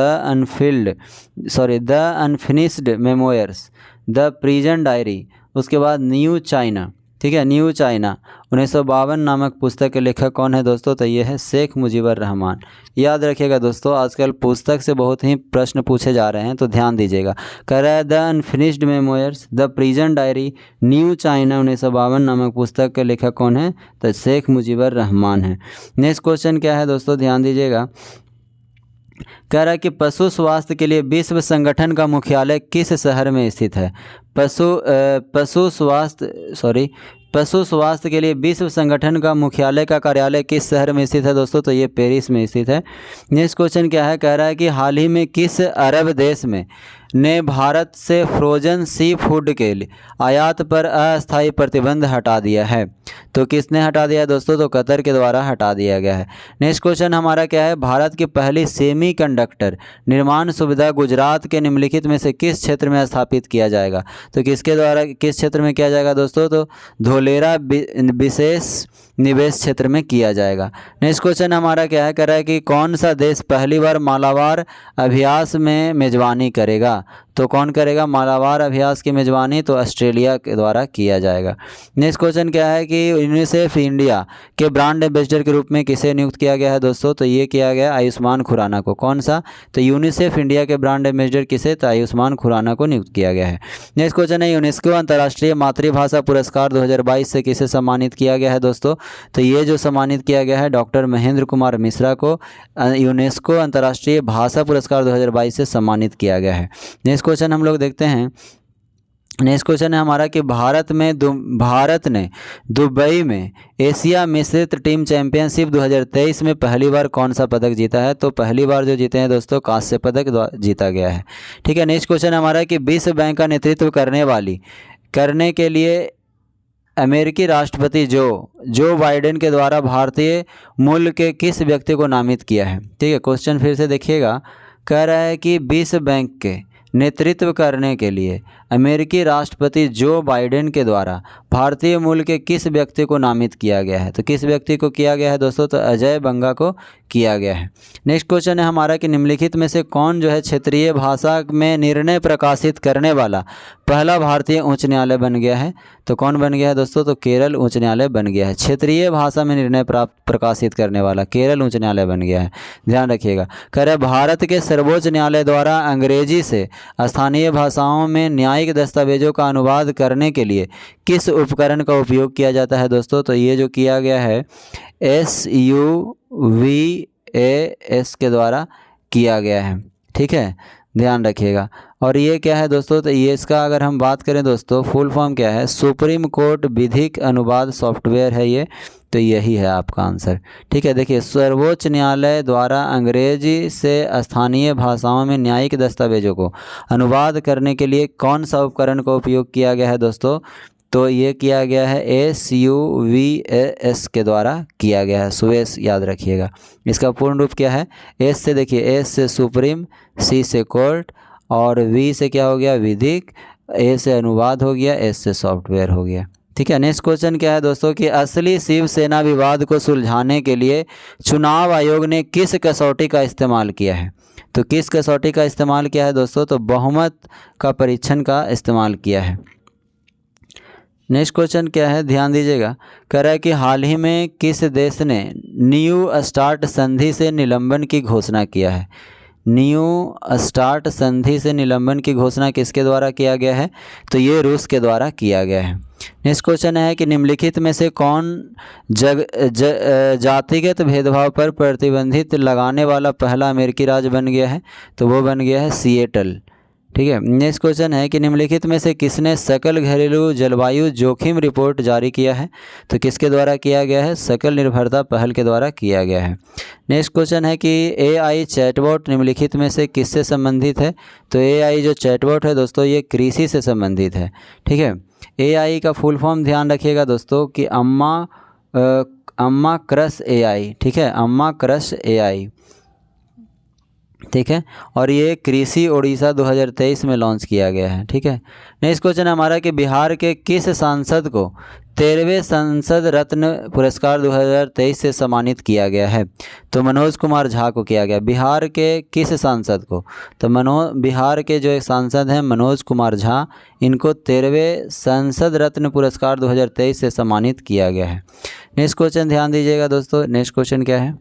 unfinished memoirs, the prison diary, उसके बाद न्यू चाइना। ठीक है, न्यू चाइना 1952 नामक पुस्तक के लेखक कौन है दोस्तों, तो ये है शेख मुजीबर रहमान। याद रखिएगा दोस्तों आजकल पुस्तक से बहुत ही प्रश्न पूछे जा रहे हैं, तो ध्यान दीजिएगा। कह रहा है the unfinished memoirs, the prison diary, new China 1952 नामक पुस्तक के लेखक कौन है, तो शेख मुजीबर रहमान है। नेक्स्ट क्वेश्चन क्या है दोस्तों, ध्यान दीजिएगा। कह रहा है कि पशु स्वास्थ्य के लिए विश्व संगठन का मुख्यालय किस शहर में स्थित है। पशु स्वास्थ्य के लिए विश्व संगठन का मुख्यालय का कार्यालय किस शहर में स्थित है दोस्तों, तो ये पेरिस में स्थित है। नेक्स्ट क्वेश्चन क्या है, कह रहा है कि हाल ही में किस अरब देश ने भारत से फ्रोजन सी फूड के लिए आयात पर अस्थायी प्रतिबंध हटा दिया है, तो किसने हटा दिया है दोस्तों, तो कतर के द्वारा हटा दिया गया है। नेक्स्ट क्वेश्चन हमारा क्या है, भारत की पहली सेमीकंडक्टर निर्माण सुविधा गुजरात के निम्नलिखित में से किस क्षेत्र में स्थापित किया जाएगा, तो किसके द्वारा किस क्षेत्र में किया जाएगा दोस्तों, तो धोलेरा विशेष निवेश क्षेत्र में किया जाएगा। नेक्स्ट क्वेश्चन हमारा क्या है, कह रहा है कि कौन सा देश पहली बार मालाबार अभ्यास में मेजबानी करेगा, तो कौन करेगा मालाबार अभ्यास की मेजबानी, तो ऑस्ट्रेलिया के द्वारा किया जाएगा। नेक्स्ट क्वेश्चन क्या है कि यूनिसेफ इंडिया के ब्रांड एम्बेसडर के रूप में किसे नियुक्त किया गया है दोस्तों, तो ये किया गया आयुष्मान खुराना को। कौन सा, तो यूनिसेफ इंडिया के ब्रांड एम्बेसडर किसे, तो आयुष्मान खुराना को नियुक्त किया गया है। नेक्स्ट क्वेश्चन है यूनेस्को अंतर्राष्ट्रीय मातृभाषा पुरस्कार 2022 से किसे सम्मानित किया गया है दोस्तों, तो ये जो सम्मानित किया गया है डॉक्टर महेंद्र कुमार मिश्रा को यूनेस्को अंतर्राष्ट्रीय भाषा पुरस्कार 2022 से सम्मानित किया गया है। नेक्स्ट क्वेश्चन हम लोग देखते हैं। नेक्स्ट क्वेश्चन है हमारा कि भारत ने दुबई में एशिया मिश्रित टीम चैंपियनशिप 2023 में पहली बार कौन सा पदक जीता है, तो पहली बार जो जीते हैं दोस्तों कांस्य पदक जीता गया है। ठीक है, नेक्स्ट क्वेश्चन हमारा कि विश्व बैंक का नेतृत्व करने के लिए अमेरिकी राष्ट्रपति जो बाइडेन के द्वारा भारतीय मूल के किस व्यक्ति को नामित किया है। ठीक है, क्वेश्चन फिर से देखिएगा। कह रहा है कि विश्व बैंक के नेतृत्व करने के लिए अमेरिकी राष्ट्रपति जो बाइडेन के द्वारा भारतीय मूल के किस व्यक्ति को नामित किया गया है, तो किस व्यक्ति को किया गया है दोस्तों, तो अजय बंगा को किया गया है। नेक्स्ट क्वेश्चन है हमारा कि निम्नलिखित में से कौन जो है क्षेत्रीय भाषा में निर्णय प्रकाशित करने वाला पहला भारतीय उच्च न्यायालय बन गया है, तो कौन बन गया है दोस्तों, तो केरल उच्च न्यायालय बन गया है। क्षेत्रीय भाषा में निर्णय प्रकाशित करने वाला केरल उच्च न्यायालय बन गया है, ध्यान रखिएगा। कह रहे भारत के सर्वोच्च न्यायालय द्वारा अंग्रेजी से स्थानीय भाषाओं में न्यायिक दस्तावेजों का अनुवाद करने के लिए किस उपकरण का उपयोग किया जाता है दोस्तों, तो ये जो किया गया है SUVAS के द्वारा किया गया है। ठीक है, ध्यान रखिएगा। और ये क्या है दोस्तों, तो ये इसका अगर हम बात करें दोस्तों फुल फॉर्म क्या है, सुप्रीम कोर्ट विधिक अनुवाद सॉफ्टवेयर है ये, तो यही है आपका आंसर। ठीक है, देखिए सर्वोच्च न्यायालय द्वारा अंग्रेजी से स्थानीय भाषाओं में न्यायिक दस्तावेजों को अनुवाद करने के लिए कौन सा उपकरण का उपयोग किया गया है दोस्तों, तो ये किया गया है SUVAS के द्वारा किया गया है। सुवेस याद रखिएगा। इसका पूर्ण रूप क्या है? एस से देखिए, एस से सुप्रीम, सी से कोर्ट, और वी से क्या हो गया? विधिक, ए से अनुवाद हो गया, एस से सॉफ्टवेयर हो गया। ठीक है। नेक्स्ट क्वेश्चन क्या है दोस्तों कि असली शिवसेना विवाद को सुलझाने के लिए चुनाव आयोग ने किस कसौटी का इस्तेमाल किया है? तो किस कसौटी का इस्तेमाल किया है दोस्तों? तो बहुमत का परीक्षण का इस्तेमाल किया है। नेक्स्ट क्वेश्चन क्या है, ध्यान दीजिएगा। कह रहा है कि हाल ही में किस देश ने न्यू स्टार्ट संधि से निलंबन की घोषणा किया है? न्यू स्टार्ट संधि से निलंबन की घोषणा किसके द्वारा किया गया है? तो ये रूस के द्वारा किया गया है। नेक्स्ट क्वेश्चन है कि निम्नलिखित में से कौन जातिगत भेदभाव पर प्रतिबंधित लगाने वाला पहला अमेरिकी राज्य बन गया है? तो वो बन गया है सिएटल। ठीक है। नेक्स्ट क्वेश्चन है कि निम्नलिखित में से किसने सकल घरेलू जलवायु जोखिम रिपोर्ट जारी किया है? तो किसके द्वारा किया गया है? सकल निर्भरता पहल के द्वारा किया गया है। नेक्स्ट क्वेश्चन है कि AI चैटबॉट निम्नलिखित में से किससे संबंधित है? तो AI जो चैटबॉट है दोस्तों, ये कृषि से संबंधित है। ठीक है। AI का फुल फॉर्म ध्यान रखिएगा दोस्तों कि अम्मा क्रश AI। ठीक है, अम्मा क्रश AI। ठीक है। और ये कृषि ओडिशा 2023 में लॉन्च किया गया है। ठीक है। नेक्स्ट क्वेश्चन हमारा कि बिहार के किस सांसद को 13वें संसद रत्न पुरस्कार 2023 से सम्मानित किया गया है? तो मनोज कुमार झा को किया गया। बिहार के किस सांसद को? तो बिहार के जो एक सांसद हैं मनोज कुमार झा, इनको 13वें संसद रत्न पुरस्कार 2023 से सम्मानित किया गया है। नेक्स्ट क्वेश्चन ध्यान दीजिएगा दोस्तों। नेक्स्ट क्वेश्चन क्या है?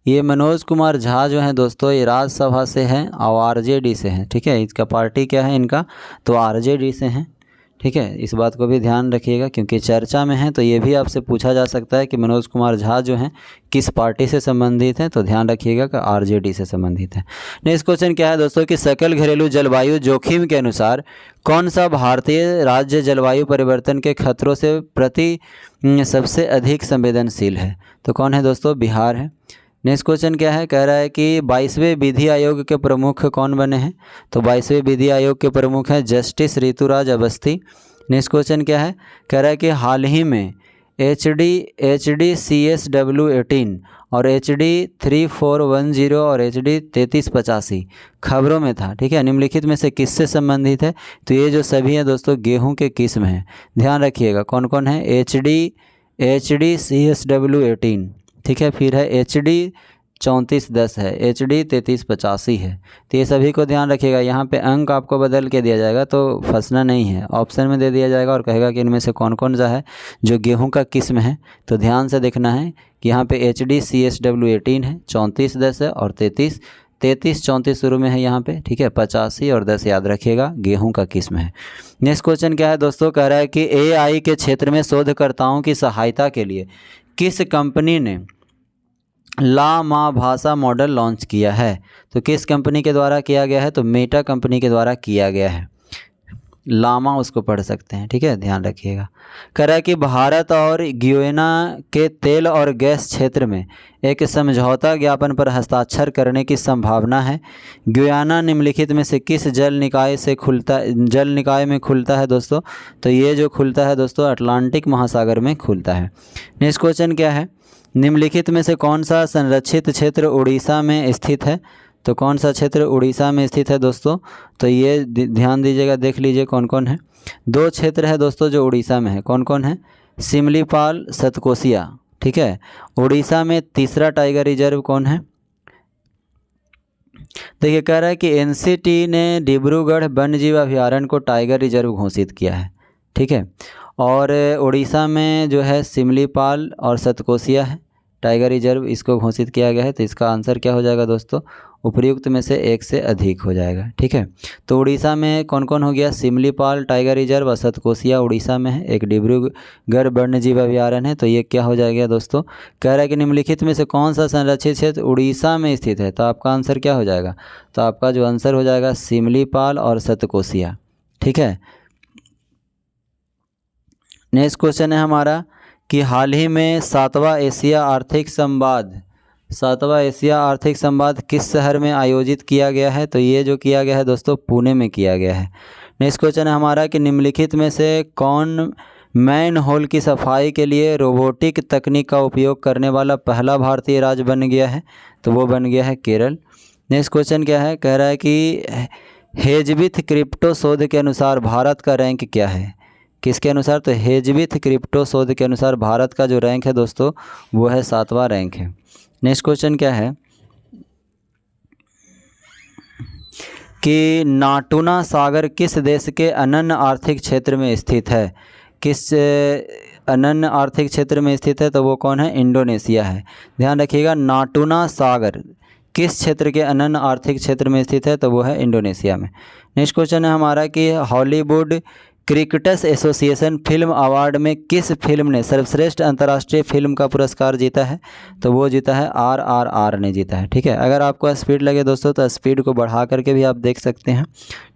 ये मनोज कुमार झा जो हैं दोस्तों, ये राज्यसभा से हैं और RJD से हैं। ठीक है। इसका पार्टी क्या है इनका? तो RJD से हैं। ठीक है। इस बात को भी ध्यान रखिएगा क्योंकि चर्चा में है, तो ये भी आपसे पूछा जा सकता है कि मनोज कुमार झा जो हैं किस पार्टी से संबंधित हैं। तो ध्यान रखिएगा कि RJD से संबंधित है। नेक्स्ट क्वेश्चन क्या है दोस्तों कि सकल घरेलू जलवायु जोखिम के अनुसार कौन सा भारतीय राज्य जलवायु परिवर्तन के खतरों से प्रति सबसे अधिक संवेदनशील है? तो कौन है दोस्तों? बिहार है। नेक्स्ट क्वेश्चन क्या है? कह रहा है कि 22वें विधि आयोग के प्रमुख कौन बने हैं? तो 22वें विधि आयोग के प्रमुख हैं justice Rituraj Awasthi. Next question क्या है? कह रहा है कि हाल ही में HD CSW 18 और HD 3410 और HD 3385 खबरों में था। ठीक है। निम्नलिखित में से किससे संबंधित है? तो ये जो सभी हैं दोस्तों गेहूं के किस्म हैं। ध्यान रखिएगा कौन कौन है? HD CSW 18। ठीक है। फिर है HD 3410 है, HD 3385 है। तो ये सभी को ध्यान रखिएगा। यहाँ पे अंक आपको बदल के दिया जाएगा तो फंसना नहीं है, ऑप्शन में दे दिया जाएगा और कहेगा कि इनमें से कौन कौन सा है जो गेहूं का किस्म है। तो ध्यान से देखना है कि यहाँ पे HD CSW 18 है, 3410 है और 3334 शुरू में है यहाँ पे। ठीक है। 85 और 10 याद रखिएगा, गेहूं का किस्म है। नेक्स्ट क्वेश्चन क्या है दोस्तों? कह रहा है कि AI के क्षेत्र में शोधकर्ताओं की सहायता के लिए किस कंपनी ने ला माँ भाषा मॉडल लॉन्च किया है? तो किस कंपनी के द्वारा किया गया है? तो मेटा कंपनी के द्वारा किया गया है। लामा उसको पढ़ सकते हैं। ठीक है। ध्यान रखिएगा। कह रहा है कि भारत और गियाना के तेल और गैस क्षेत्र में एक समझौता ज्ञापन पर हस्ताक्षर करने की संभावना है। गियाना निम्नलिखित में से किस जल निकाय में खुलता है दोस्तों? तो ये जो खुलता है दोस्तों अटलांटिक महासागर में खुलता है। नेक्स्ट क्वेश्चन क्या है? निम्नलिखित में से कौन सा संरक्षित क्षेत्र उड़ीसा में स्थित है? तो कौन सा क्षेत्र उड़ीसा में स्थित है दोस्तों? तो ये ध्यान दीजिएगा, देख लीजिए कौन कौन है। 2 क्षेत्र है दोस्तों जो उड़ीसा में है। कौन कौन है? सिमलीपाल, सतकोसिया। ठीक है। उड़ीसा में तीसरा टाइगर रिजर्व कौन है? देखिए कह रहा है कि NCT ने डिब्रूगढ़ वन्यजीव अभयारण्य को टाइगर रिजर्व घोषित किया है। ठीक है। और उड़ीसा में जो है सिमलीपाल और सतकोसिया है टाइगर रिजर्व, इसको घोषित किया गया है। तो इसका आंसर क्या हो जाएगा दोस्तों? उपर्युक्त में से एक से अधिक हो जाएगा। ठीक है। तो उड़ीसा में कौन कौन हो गया? सिमलीपाल टाइगर रिजर्व और सतकोसिया उड़ीसा में है। एक डिब्रूगढ़ वन्यजीव अभयारण्य है। तो ये क्या हो जाएगा दोस्तों? कह रहा है कि निम्नलिखित में से कौन सा संरक्षित क्षेत्र उड़ीसा में स्थित है? तो आपका आंसर क्या हो जाएगा? तो आपका जो आंसर हो जाएगा सिमलीपाल और सतकोसिया। ठीक है। नेक्स्ट क्वेश्चन है हमारा कि हाल ही में 7वां एशिया आर्थिक संवाद 7वां एशिया आर्थिक संवाद किस शहर में आयोजित किया गया है? तो ये जो किया गया है दोस्तों पुणे में किया गया है। नेक्स्ट क्वेश्चन है हमारा कि निम्नलिखित में से कौन मैन होल की सफाई के लिए रोबोटिक तकनीक का उपयोग करने वाला पहला भारतीय राज्य बन गया है? तो वो बन गया है केरल। नेक्स्ट क्वेश्चन क्या है? कह रहा है कि हेजविथ क्रिप्टो शोध के अनुसार भारत का रैंक क्या है? किसके अनुसार? तो हेजविथ क्रिप्टो शोध के अनुसार भारत का जो रैंक है दोस्तों वो है 7वां रैंक है। नेक्स्ट क्वेश्चन क्या है कि नाटुना सागर किस देश के अनन्य आर्थिक क्षेत्र में स्थित है? किस अनन्य आर्थिक क्षेत्र में स्थित है? तो वो कौन है? इंडोनेशिया है। ध्यान रखिएगा, नाटुना सागर किस क्षेत्र के अनन्य आर्थिक क्षेत्र में स्थित है? तो वो है इंडोनेशिया में। नेक्स्ट क्वेश्चन है हमारा कि Hollywood cricketers association film award में किस फिल्म ने सर्वश्रेष्ठ अंतर्राष्ट्रीय फिल्म का पुरस्कार जीता है? तो वो जीता है RRR ने जीता है। ठीक है, अगर आपको स्पीड लगे दोस्तों तो स्पीड को बढ़ा करके भी आप देख सकते हैं।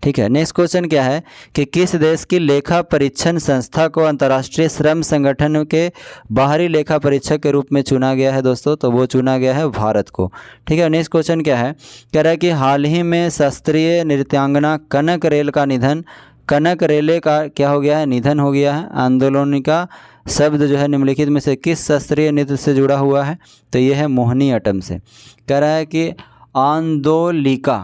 ठीक है, नेक्स्ट क्वेश्चन क्या है कि किस देश की लेखा परीक्षण संस्था को अंतर्राष्ट्रीय श्रम संगठन के बाहरी लेखा परीक्षक के रूप में चुना गया है दोस्तों? तो वो चुना गया है भारत को। ठीक है, नेक्स्ट क्वेश्चन क्या है? कह रहा है कि हाल ही में शास्त्रीय नृत्यांगना कनक रेल का निधन, कनक रेले का क्या हो गया है? निधन हो गया है। आंदोलनिका शब्द जो है निम्नलिखित में से किस शास्त्रीय नृत्य से जुड़ा हुआ है? तो ये है मोहिनीअट्टम से। कह रहा है कि आंदोलिका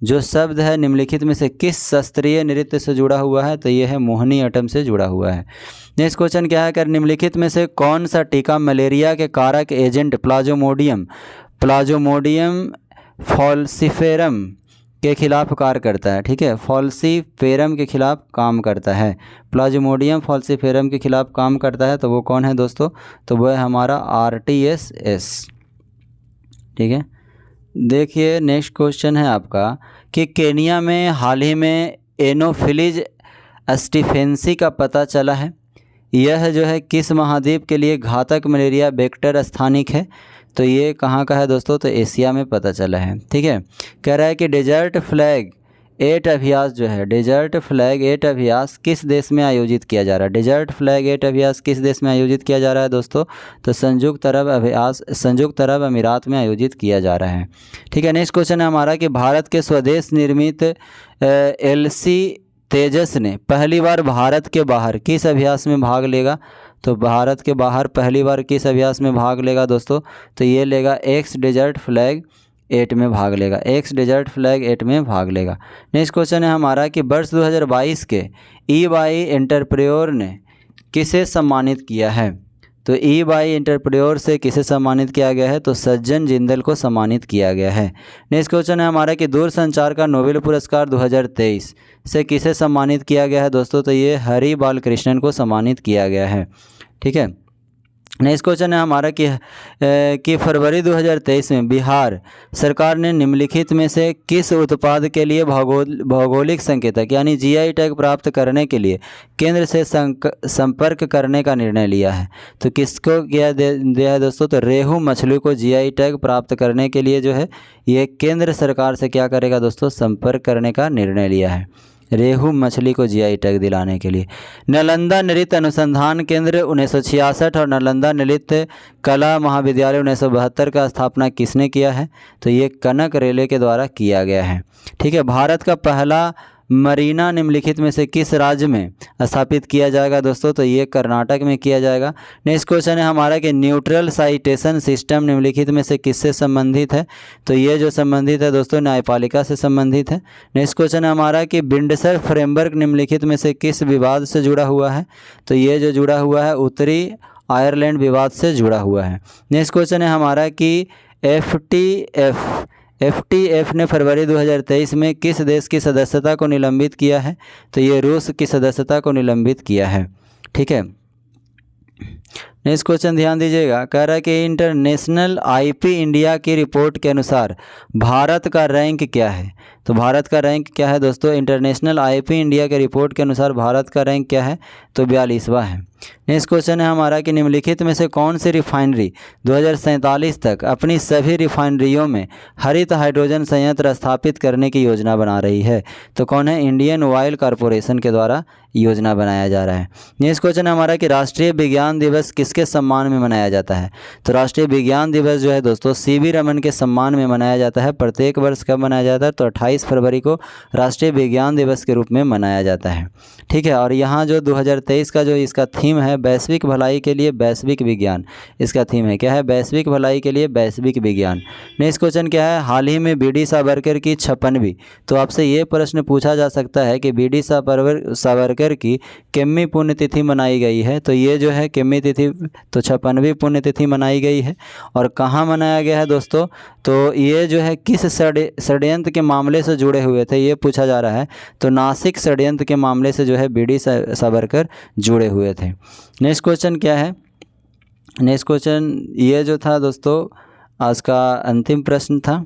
जो शब्द है निम्नलिखित में से किस शास्त्रीय नृत्य से जुड़ा हुआ है? तो ये है मोहिनीअट्टम से जुड़ा हुआ है। नेक्स्ट क्वेश्चन क्या है? कर निम्नलिखित में से कौन सा टीका मलेरिया के कारक एजेंट प्लाज्मोडियम फॉल्सिफेरम के खिलाफ कार्य करता है? ठीक है, फॉल्सिफेरम के खिलाफ काम करता है, प्लाज्मोडियम फॉल्सिफेरम के खिलाफ काम करता है। तो वो कौन है दोस्तों? तो वो है हमारा RTS। ठीक है, देखिए नेक्स्ट क्वेश्चन है आपका कि केनिया में हाल ही में एनोफिलीज स्टीफेंसी का पता चला है। यह जो है किस महाद्वीप के लिए घातक मलेरिया वेक्टर स्थानिक है? तो ये कहाँ का है दोस्तों? तो एशिया में पता चला है। ठीक है, कह रहा है कि डेजर्ट फ्लैग 8 अभ्यास जो है, डेजर्ट फ्लैग 8 अभ्यास किस देश में आयोजित किया जा रहा है? डेजर्ट फ्लैग 8 अभ्यास किस देश में आयोजित किया जा रहा है दोस्तों? तो संयुक्त अरब अमीरात में आयोजित किया जा रहा है। ठीक है, नेक्स्ट क्वेश्चन है हमारा कि भारत के स्वदेश निर्मित LC तेजस ने पहली बार भारत के बाहर किस अभ्यास में भाग लेगा? तो भारत के बाहर पहली बार किस अभ्यास में भाग लेगा दोस्तों? तो ये लेगा एक्स डेजर्ट फ्लैग 8 में भाग लेगा, एक्स डेजर्ट फ्लैग 8 में भाग लेगा। नेक्स्ट क्वेश्चन है हमारा कि वर्ष 2022 के eBay एंटरप्रेन्योर ने किसे सम्मानित किया है? तो eBay एंटरप्रेन्योर से किसे सम्मानित किया गया है? तो सज्जन जिंदल को सम्मानित किया गया है। नेक्स्ट क्वेश्चन है हमारा कि दूरसंचार का नोबेल पुरस्कार 2023 से किसे सम्मानित किया गया है दोस्तों? तो ये हरि बालकृष्णन को सम्मानित किया गया है। ठीक है, नेक्स्ट क्वेश्चन है हमारा कि फरवरी 2023 में बिहार सरकार ने निम्नलिखित में से किस उत्पाद के लिए भौगोलिक संकेतक यानी GI टैग प्राप्त करने के लिए केंद्र से संपर्क करने का निर्णय लिया है? तो किसको दिया है दोस्तों? तो रेहू मछली को GI टैग प्राप्त करने के लिए जो है ये केंद्र सरकार से क्या करेगा दोस्तों? संपर्क करने का निर्णय लिया है, रेहू मछली को GI टैग दिलाने के लिए। नालंदा नृत्य अनुसंधान केंद्र 1966 और नालंदा नृत्य कला महाविद्यालय 1972 का स्थापना किसने किया है? तो ये कनक रेले के द्वारा किया गया है। ठीक है, भारत का पहला मरीना निम्नलिखित में से किस राज्य में स्थापित किया जाएगा दोस्तों? तो ये कर्नाटक में किया जाएगा। नेक्स्ट क्वेश्चन है हमारा कि न्यूट्रल साइटेशन सिस्टम निम्नलिखित में से किससे संबंधित है? तो ये जो संबंधित है दोस्तों न्यायपालिका से संबंधित है। नेक्स्ट क्वेश्चन है हमारा कि बिंडसर फ्रेमवर्क निम्नलिखित में से किस विवाद से जुड़ा हुआ है? तो ये जो जुड़ा हुआ है उत्तरी आयरलैंड विवाद से जुड़ा हुआ है। नेक्स्ट क्वेश्चन है हमारा कि FTF ने फरवरी 2023 में किस देश की सदस्यता को निलंबित किया है? तो ये रूस की सदस्यता को निलंबित किया है। ठीक है, नेक्स्ट क्वेश्चन ध्यान दीजिएगा, कह रहा है कि इंटरनेशनल IP इंडिया की रिपोर्ट के अनुसार भारत का रैंक क्या है? तो भारत का रैंक क्या है दोस्तों, इंटरनेशनल आईपी इंडिया के रिपोर्ट के अनुसार भारत का रैंक क्या है, तो 42वां है। नेक्स्ट क्वेश्चन है हमारा कि निम्नलिखित में से कौन सी रिफाइनरी 2047 तक अपनी सभी रिफाइनरियों में हरित हाइड्रोजन संयंत्र स्थापित करने की योजना बना रही है, तो कौन है, इंडियन ऑयल कॉरपोरेशन के द्वारा योजना बनाया जा रहा है। नेक्स्ट क्वेश्चन है हमारा कि राष्ट्रीय विज्ञान दिवस किसके सम्मान में मनाया जाता है, तो राष्ट्रीय विज्ञान दिवस जो है दोस्तों सीवी रमन के सम्मान में मनाया जाता है। प्रत्येक वर्ष कब मनाया जाता है, तो 28 फरवरी को राष्ट्रीय विज्ञान दिवस के रूप में मनाया जाता है। ठीक है, और यहाँ जो 2023 का जो इसका थीम है, वैश्विक भलाई के लिए वैश्विक विज्ञान, इसका थीम है क्या है, वैश्विक भलाई के लिए वैश्विक विज्ञान। नेक्स्ट क्वेश्चन क्या है, हाल ही में बी.डी. सावरकर की 56वीं, तो आपसे ये प्रश्न पूछा जा सकता है कि बी.डी. सावरकर की कितनी पुण्यतिथि मनाई गई है, तो ये जो है कितनी तिथि, तो 56वीं पुण्यतिथि मनाई गई है। और कहाँ मनाया गया है दोस्तों, तो ये जो है किस षड्यंत्र के मामले से जुड़े हुए थे, ये पूछा जा रहा है। तो नासिक षड्यंत्र के मामले से जो है बी.डी. सावरकर जुड़े हुए थे। नेक्स्ट क्वेश्चन क्या है, नेक्स्ट क्वेश्चन ये जो था दोस्तों आज का अंतिम प्रश्न था।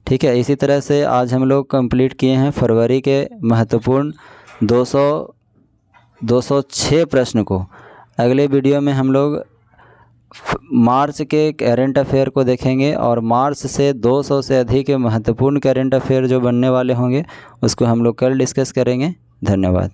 ठीक है, इसी तरह से आज हम लोग कंप्लीट किए हैं फरवरी के महत्वपूर्ण 206 प्रश्न को। अगले वीडियो में हम लोग मार्च के करंट अफेयर को देखेंगे और मार्च से 200 से अधिक महत्वपूर्ण करंट अफेयर जो बनने वाले होंगे उसको हम लोग कल डिस्कस करेंगे। धन्यवाद।